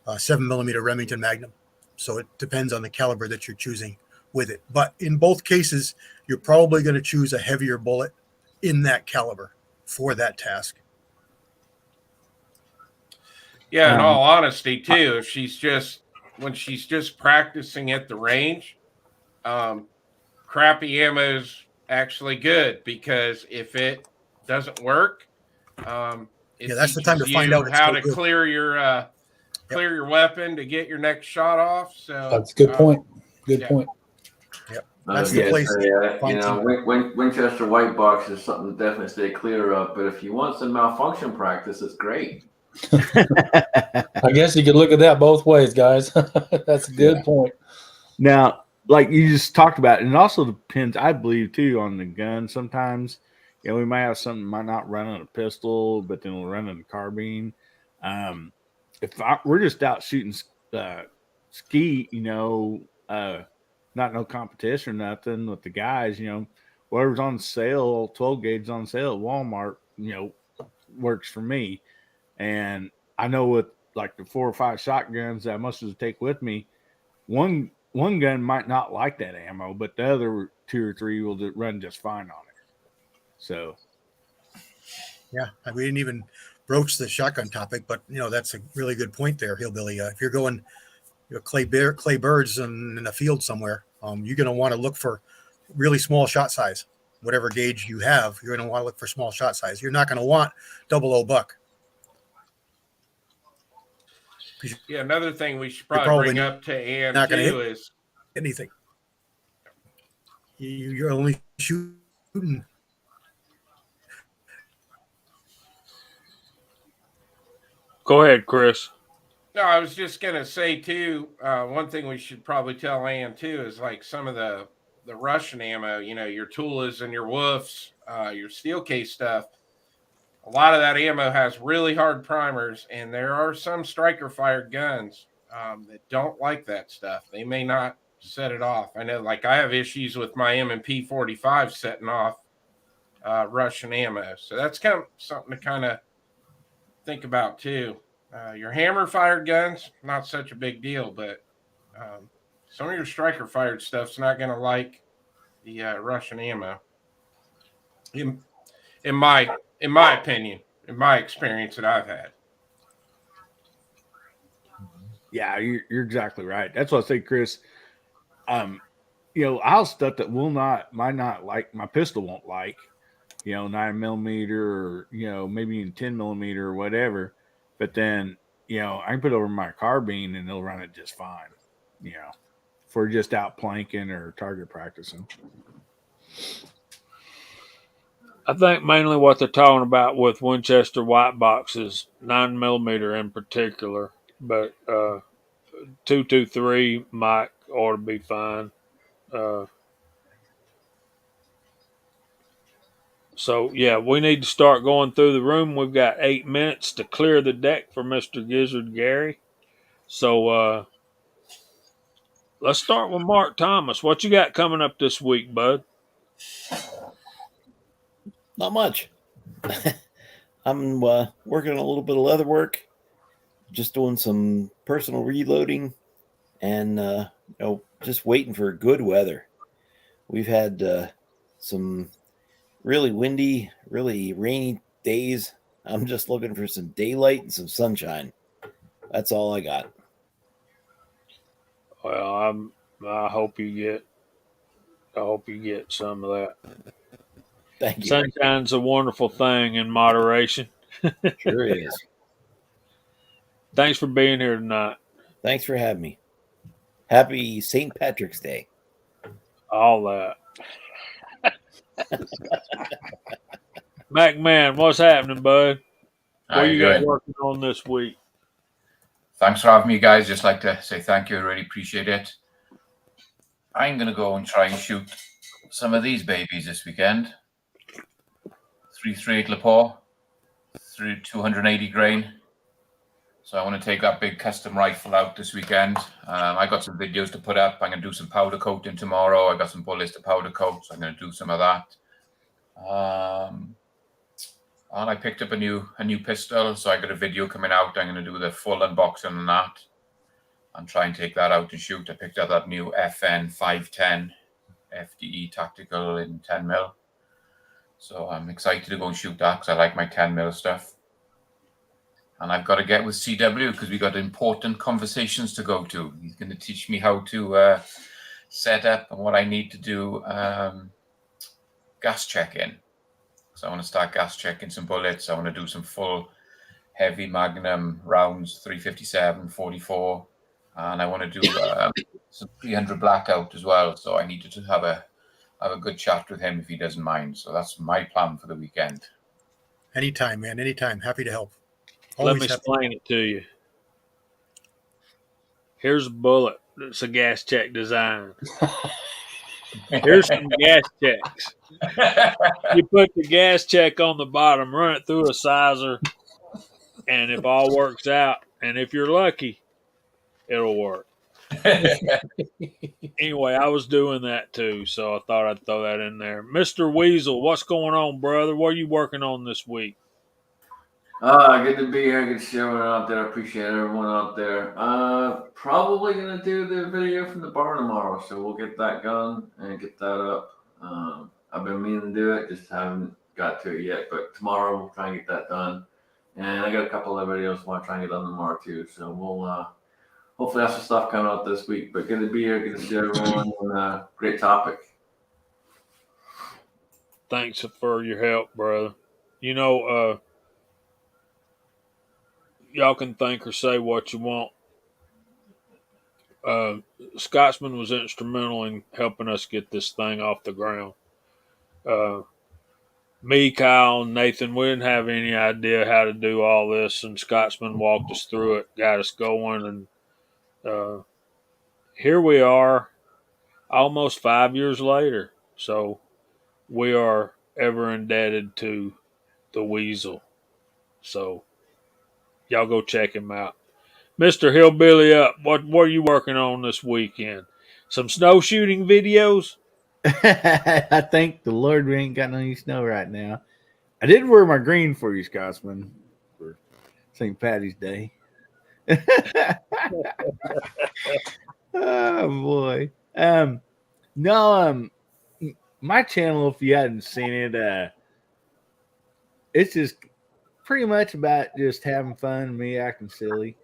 7mm Remington Magnum. So it depends on the caliber that you're choosing with it. But in both cases, you're probably going to choose a heavier bullet in that caliber for that task. Yeah, in all honesty, too, if when she's just practicing at the range, crappy ammo's actually good, because if it doesn't work, that's the time to find out how to clear your weapon to get your next shot off. So that's a good point. Good point. Yep, that's the place. Winchester white box is something to definitely stay clear of. But if you want some malfunction practice, it's great. I guess you could look at that both ways, guys. That's a good point. Now, like you just talked about, and it also depends, I believe, too, on the gun. Sometimes, we might have something might not run on a pistol, but then we'll run on a carbine. We're just out shooting skeet, not no competition or nothing with the guys, whatever's on sale, 12 gauge on sale at Walmart, works for me. And I know with like the 4 or 5 shotguns that I must take with me, one gun might not like that ammo, but the other 2 or 3 will run just fine on it. So, yeah, we didn't even broach the shotgun topic, but that's a really good point there, Hillbilly. If you're going clay birds in a field somewhere, you're going to want to look for really small shot size. Whatever gauge you have, you're going to want to look for small shot size. You're not going to want 00 buck. Yeah, another thing we should probably bring up to Ann too is anything. You're only shooting. Go ahead, Chris. No, I was just gonna say too. One thing we should probably tell Ann too is like some of the Russian ammo. Your Tulas and your Wolfs, your steel case stuff. A lot of that ammo has really hard primers, and there are some striker fired guns that don't like that stuff. They may not set it off. I know, like I have issues with my M&P 45 setting off Russian ammo. So that's kind of something to kind of think about too. Your hammer fired guns, not such a big deal, but some of your striker fired stuff's not going to like the Russian ammo. In my in my opinion, in my experience that I've had. Yeah, you're exactly right. That's what I say, Chris. I'll stuff that might not like my pistol won't like, 9mm or, maybe even 10mm or whatever. But then, I can put it over my carbine and it'll run it just fine, for just out planking or target practicing. I think mainly what they're talking about with Winchester white boxes, 9mm in particular, but 223 might ought to be fine. So yeah, we need to start going through the room. We've got 8 minutes to clear the deck for Mr. Gizzard Gary. So let's start with Mark Thomas. What you got coming up this week, bud? Not much. I'm working on a little bit of leather work, just doing some personal reloading, and just waiting for good weather. We've had some really windy, really rainy days. I'm just looking for some daylight and some sunshine. That's all I got. Well, I hope you get some of that. Thank you. Sunshine's a wonderful thing in moderation. Sure is. Thanks for being here tonight. Thanks for having me. Happy St. Patrick's Day. All that. McMahon, what's happening, bud? How What you you got doing? working on this week? Thanks for having me, guys. Just like to say thank you. I really appreciate it. I'm going to go and try and shoot some of these babies this weekend. 338 Lepore, through 280 grain. So I want to take that big custom rifle out this weekend. I got some videos to put up. I'm going to do some powder coating tomorrow. I got some bullets to powder coat, so I'm going to do some of that. And I picked up a new pistol, so I got a video coming out. I'm going to do the full unboxing on that and try and take that out and shoot. I picked up that new FN 510 FDE tactical in 10mm. So I'm excited to go and shoot that because I like my 10mm stuff. And I've got to get with CW because we got important conversations to go to. He's going to teach me how to set up and what I need to do gas check-in. So I want to start gas checking some bullets. I want to do some full heavy Magnum rounds, 357, 44. And I want to do some 300 blackout as well. So I need to have a good chat with him if he doesn't mind. So that's my plan for the weekend. Anytime, man. Anytime. Happy to help. Let Always me happy. explain it to you. Here's a bullet. It's a gas check design. Here's some gas checks. You put the gas check on the bottom, run it through a sizer, and if all works out, and if you're lucky, it'll work. Anyway, I was doing that too, so I thought I'd throw that in there. Mr. Weasel, what's going on, brother? What are you working on this week? Good to be here. Good to see everyone out there. I appreciate everyone out there. Probably gonna do the video from the bar tomorrow, so we'll get that going and get that up. I've been meaning to do it, just haven't got to it yet. But tomorrow we'll try and get that done. And I got a couple of videos I want to try and get done tomorrow too. So we'll hopefully have some stuff coming out this week. But good to be here. Good to see everyone. And, great topic. Thanks for your help, brother. You know, y'all can think or say what you want. Scotsman was instrumental in helping us get this thing off the ground. Me, Kyle, and Nathan, we didn't have any idea how to do all this, and Scotsman walked us through it, got us going, and here we are almost 5 years later. So we are ever indebted to the Weasel. So y'all go check him out. Mr. Hillbilly Up, what are you working on this weekend? Some snow shooting videos? I thank the Lord we ain't got any snow right now. I did wear my green for you, Scotsman, for St. Patty's Day. Oh boy. My channel, if you hadn't seen it, it's just pretty much about just having fun and me acting silly.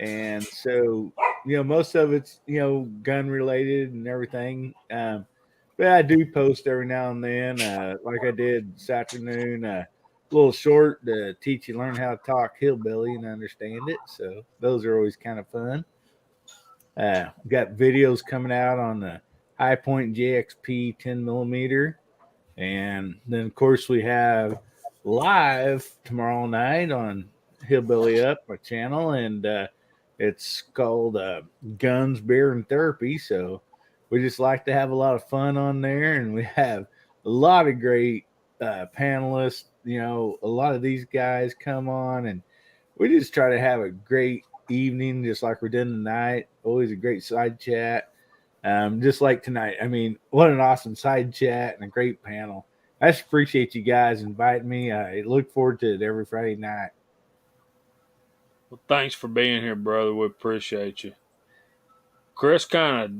And so, most of it's, gun related and everything. But I do post every now and then, like I did this afternoon, a little short to teach you learn how to talk hillbilly and understand it. So those are always kind of fun. Got videos coming out on the High Point JXP 10 millimeter. And then, of course, we have live tomorrow night on Hillbilly Up, my channel. And it's called Guns, Beer, and Therapy. So we just like to have a lot of fun on there. And we have a lot of great panelists. A lot of these guys come on, and we just try to have a great evening, just like we're doing tonight. Always a great side chat, just like tonight. I mean, what an awesome side chat and a great panel. I just appreciate you guys inviting me. I look forward to it every Friday night. Well, thanks for being here, brother. We appreciate you. Chris kind of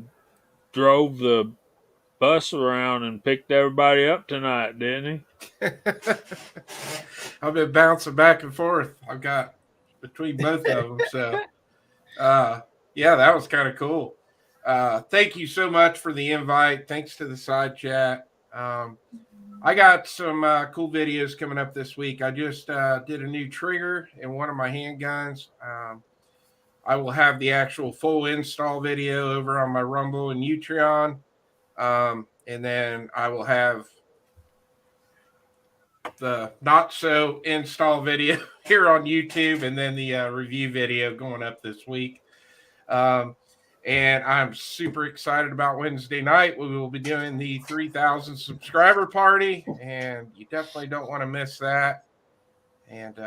drove the bus around and picked everybody up tonight, didn't he? I've been bouncing back and forth. I've got between both of them. So, yeah, that was kind of cool. Thank you so much for the invite. Thanks to the side chat. I got some cool videos coming up this week. I just did a new trigger in one of my handguns. I will have the actual full install video over on my Rumble and Utreon. And then I will have the not so install video here on YouTube, and then the review video going up this week. And I'm super excited about Wednesday night. We will be doing the 3,000 subscriber party, and you definitely don't want to miss that. And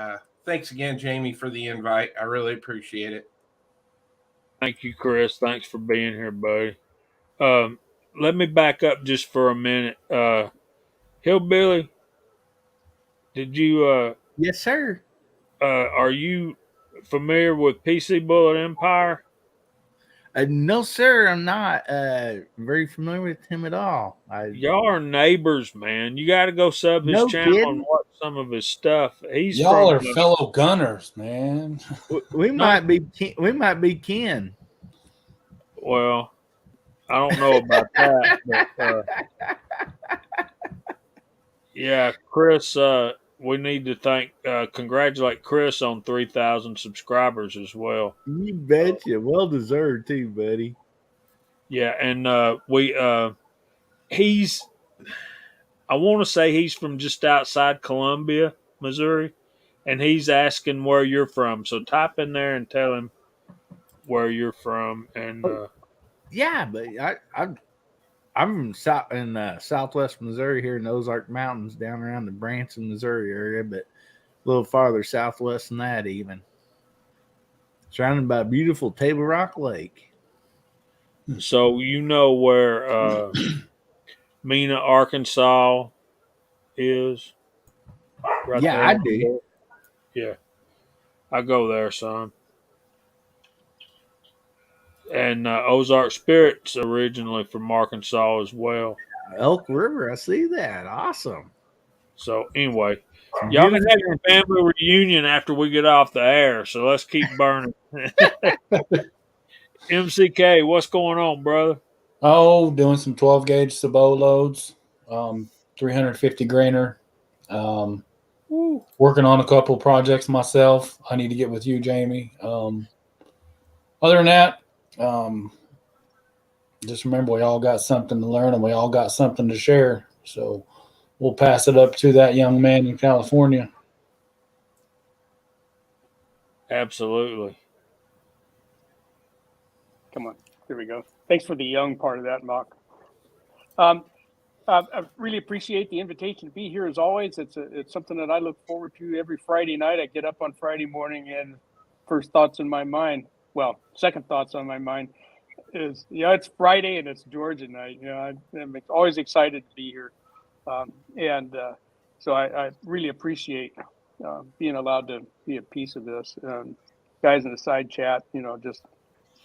thanks again, Jamie, for the invite. I really appreciate it. Thank you, Chris. Thanks for being here, buddy. Let me back up just for a minute. Hillbilly, did you Yes, sir. are you familiar with PC Bullet Empire? No, sir, I'm not very familiar with him at all. Y'all are neighbors, man. You got to go sub his No channel kidding. and watch some of his stuff. He's Y'all from are fellow gunners, man. we might be kin. Well, I don't know about that, but yeah, Chris. We need to congratulate Chris on 3,000 subscribers as well. You betcha. Well deserved too, buddy. Yeah, and he's, I want to say he's from just outside Columbia, Missouri, and he's asking where you're from. So type in there and tell him where you're from. And Yeah, but I'm in southwest Missouri here in the Ozark Mountains, down around the Branson, Missouri area, but a little farther southwest than that even. Surrounded by beautiful Table Rock Lake. so you know where Mena, Arkansas is? Right Yeah, there. I do. Yeah, I go there, son. And Ozark Spirits originally from Arkansas as well. Elk River, I see that. Awesome. So anyway, y'all can have your family reunion after we get off the air. So let's keep burning. MCK, what's going on, brother? Oh, doing some 12 gauge Sabot loads, 350 grainer. Working on a couple of projects myself. I need to get with you, Jamie. Other than that, just remember we all got something to learn and we all got something to share. So we'll pass it up to that young man in California. Absolutely. Come on. There we go. Thanks for the young part of that, Mark. I really appreciate the invitation to be here as always. It's something that I look forward to every Friday night. I get up on Friday morning and first thoughts in my mind, well, second thoughts on my mind is, it's Friday and it's Georgia night. I'm always excited to be here. So I really appreciate being allowed to be a piece of this. Guys in the side chat, just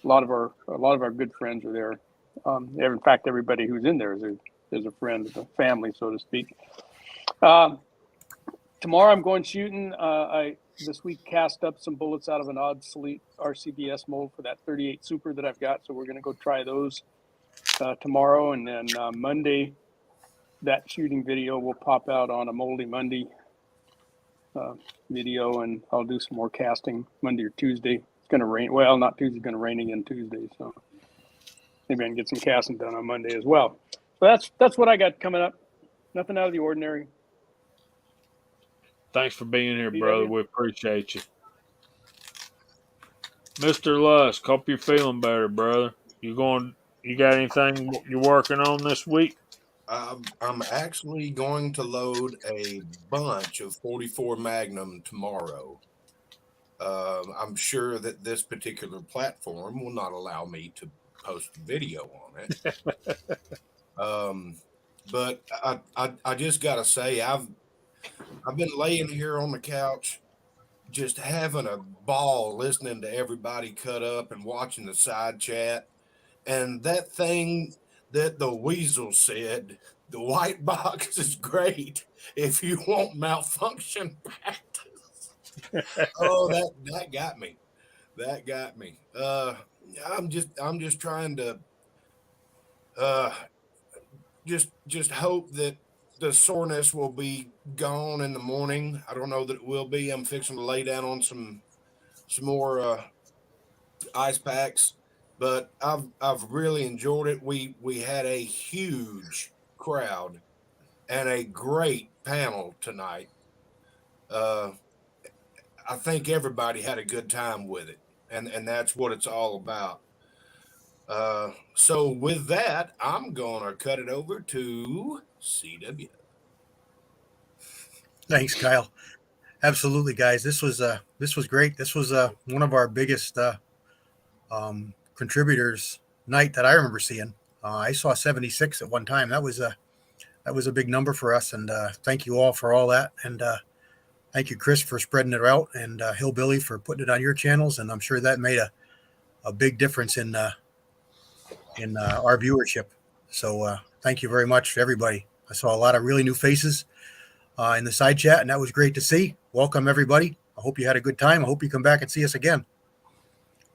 a lot of our good friends are there. In fact, everybody who's in there is a friend of the family, so to speak. tomorrow I'm going shooting. I this week cast up some bullets out of an obsolete RCBS mold for that 38 Super that I've got. So we're going to go try those tomorrow, and then Monday that shooting video will pop out on a Moldy Monday video, and I'll do some more casting Monday or Tuesday. It's going to rain. Well, not Tuesday. It's going to rain again Tuesday, so maybe I can get some casting done on Monday as well. So that's what I got coming up. Nothing out of the ordinary. Thanks for being here, BW. brother. We appreciate you. Mr. Lusk, hope you're feeling better, brother. You got anything you're working on this week? I'm actually going to load a bunch of 44 Magnum tomorrow. I'm sure that this particular platform will not allow me to post video on it. But I just got to say, I've been laying here on the couch just having a ball listening to everybody cut up and watching the side chat. And that thing that the Weasel said, the white box is great if you want malfunction practice. Oh, that got me. That got me. I'm just trying to just hope that the soreness will be gone in the morning. I don't know that it will be. I'm fixing to lay down on some more ice packs, but I've really enjoyed it. We had a huge crowd and a great panel tonight. I think everybody had a good time with it, and that's what it's all about. So with that, I'm gonna cut it over to CW. Thanks, Kyle. Absolutely, guys. This was great. This was one of our biggest contributors night that I remember seeing. I saw 76 at one time. That was a big number for us, and thank you all for all that. And thank you, Chris, for spreading it out, and Hillbilly for putting it on your channels. And I'm sure that made a big difference in our viewership. So thank you very much to everybody. I saw a lot of really new faces in the side chat, and that was great to see. Welcome, everybody. I hope you had a good time. I hope you come back and see us again.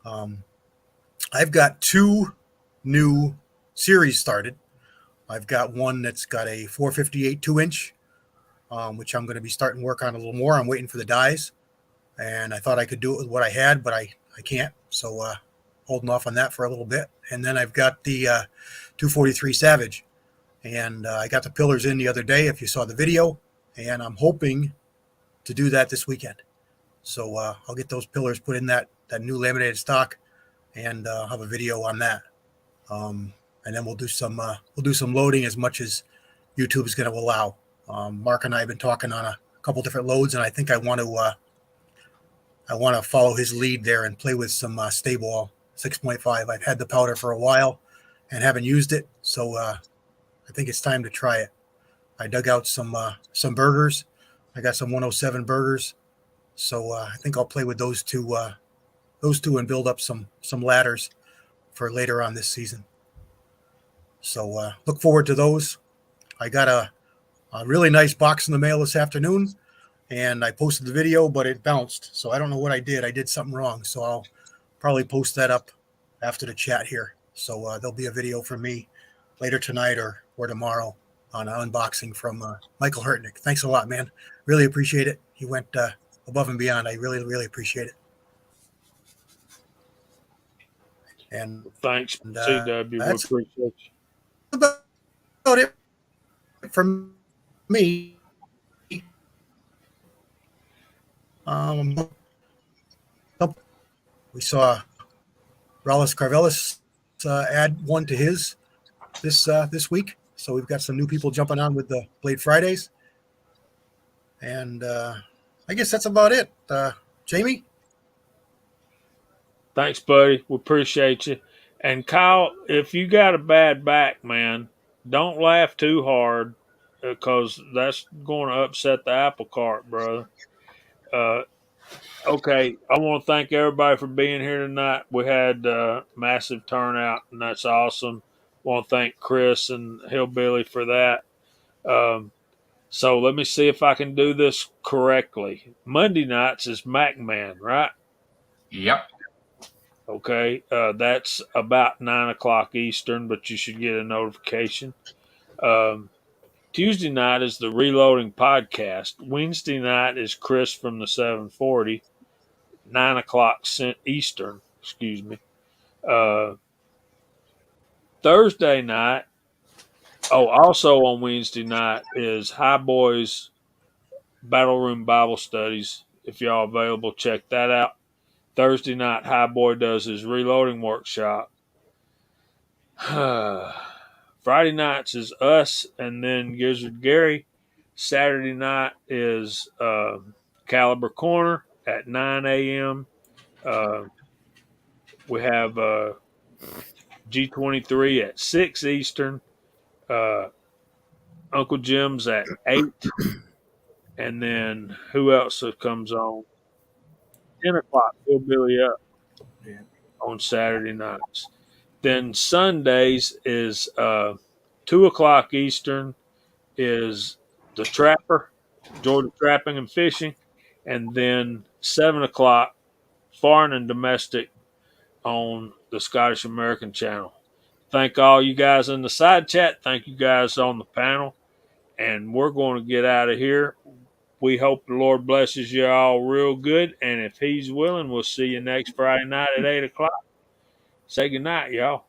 I've got 2 new series started. I've got one that's got a 458 2-inch, which I'm going to be starting work on a little more. I'm waiting for the dies, and I thought I could do it with what I had, but I can't. So holding off on that for a little bit. And then I've got the 243 Savage, and I got the pillars in the other day, if you saw the video, and I'm hoping to do that this weekend. So I'll get those pillars put in that new laminated stock, and have a video on that. And then we'll do some loading as much as YouTube is going to allow. Mark and I have been talking on a couple different loads, and I think I want to follow his lead there and play with some Stayball 6.5. I've had the powder for a while and haven't used it, so I think it's time to try it. I dug out some burgers. I got some 107 burgers, so I think I'll play with those two and build up some ladders for later on this season. So look forward to those. I got a really nice box in the mail this afternoon, and I posted the video, but it bounced. So I don't know what I did. I did something wrong. So I'll probably post that up after the chat here. So there'll be a video from me later tonight or tomorrow on an unboxing from Michael Hurtnick. Thanks a lot, man. Really appreciate it. He went above and beyond. I really, really appreciate it. And Thanks, CW. We appreciate you. About it from me. We saw Rallis Carvelis add one to his this week, so we've got some new people jumping on with the Blade Fridays, and I guess that's about it. Jamie? Thanks, buddy. We appreciate you. And Kyle, if you got a bad back, man, don't laugh too hard, because that's going to upset the apple cart, brother. Okay, I want to thank everybody for being here tonight. We had massive turnout, and that's awesome. I want to thank Chris and Hillbilly for that. So let me see if I can do this correctly. Monday nights is MacMan, right? Yep. Okay, that's about 9 o'clock Eastern, but you should get a notification. Um, Tuesday night is the Reloading Podcast. Wednesday night is Chris from the 740, 9 o'clock Eastern. Excuse me. Thursday night. Oh, also on Wednesday night is High Boys Battle Room Bible Studies. If y'all available, check that out. Thursday night, High Boy does his reloading workshop. Friday nights is us, and then Gizzard Gary. Saturday night is Caliber Corner at 9 a.m. We have G23 at 6 Eastern. Uncle Jim's at 8. And then who else comes on? 10 o'clock, Hillbilly Up on Saturday nights. Then Sundays is 2 o'clock Eastern is the Trapper, Georgia Trapping and Fishing. And then 7 o'clock, Foreign and Domestic on the Scottish American channel. Thank all you guys in the side chat. Thank you guys on the panel. And we're going to get out of here. We hope the Lord blesses you all real good. And if He's willing, we'll see you next Friday night at 8 o'clock. Say good night, y'all.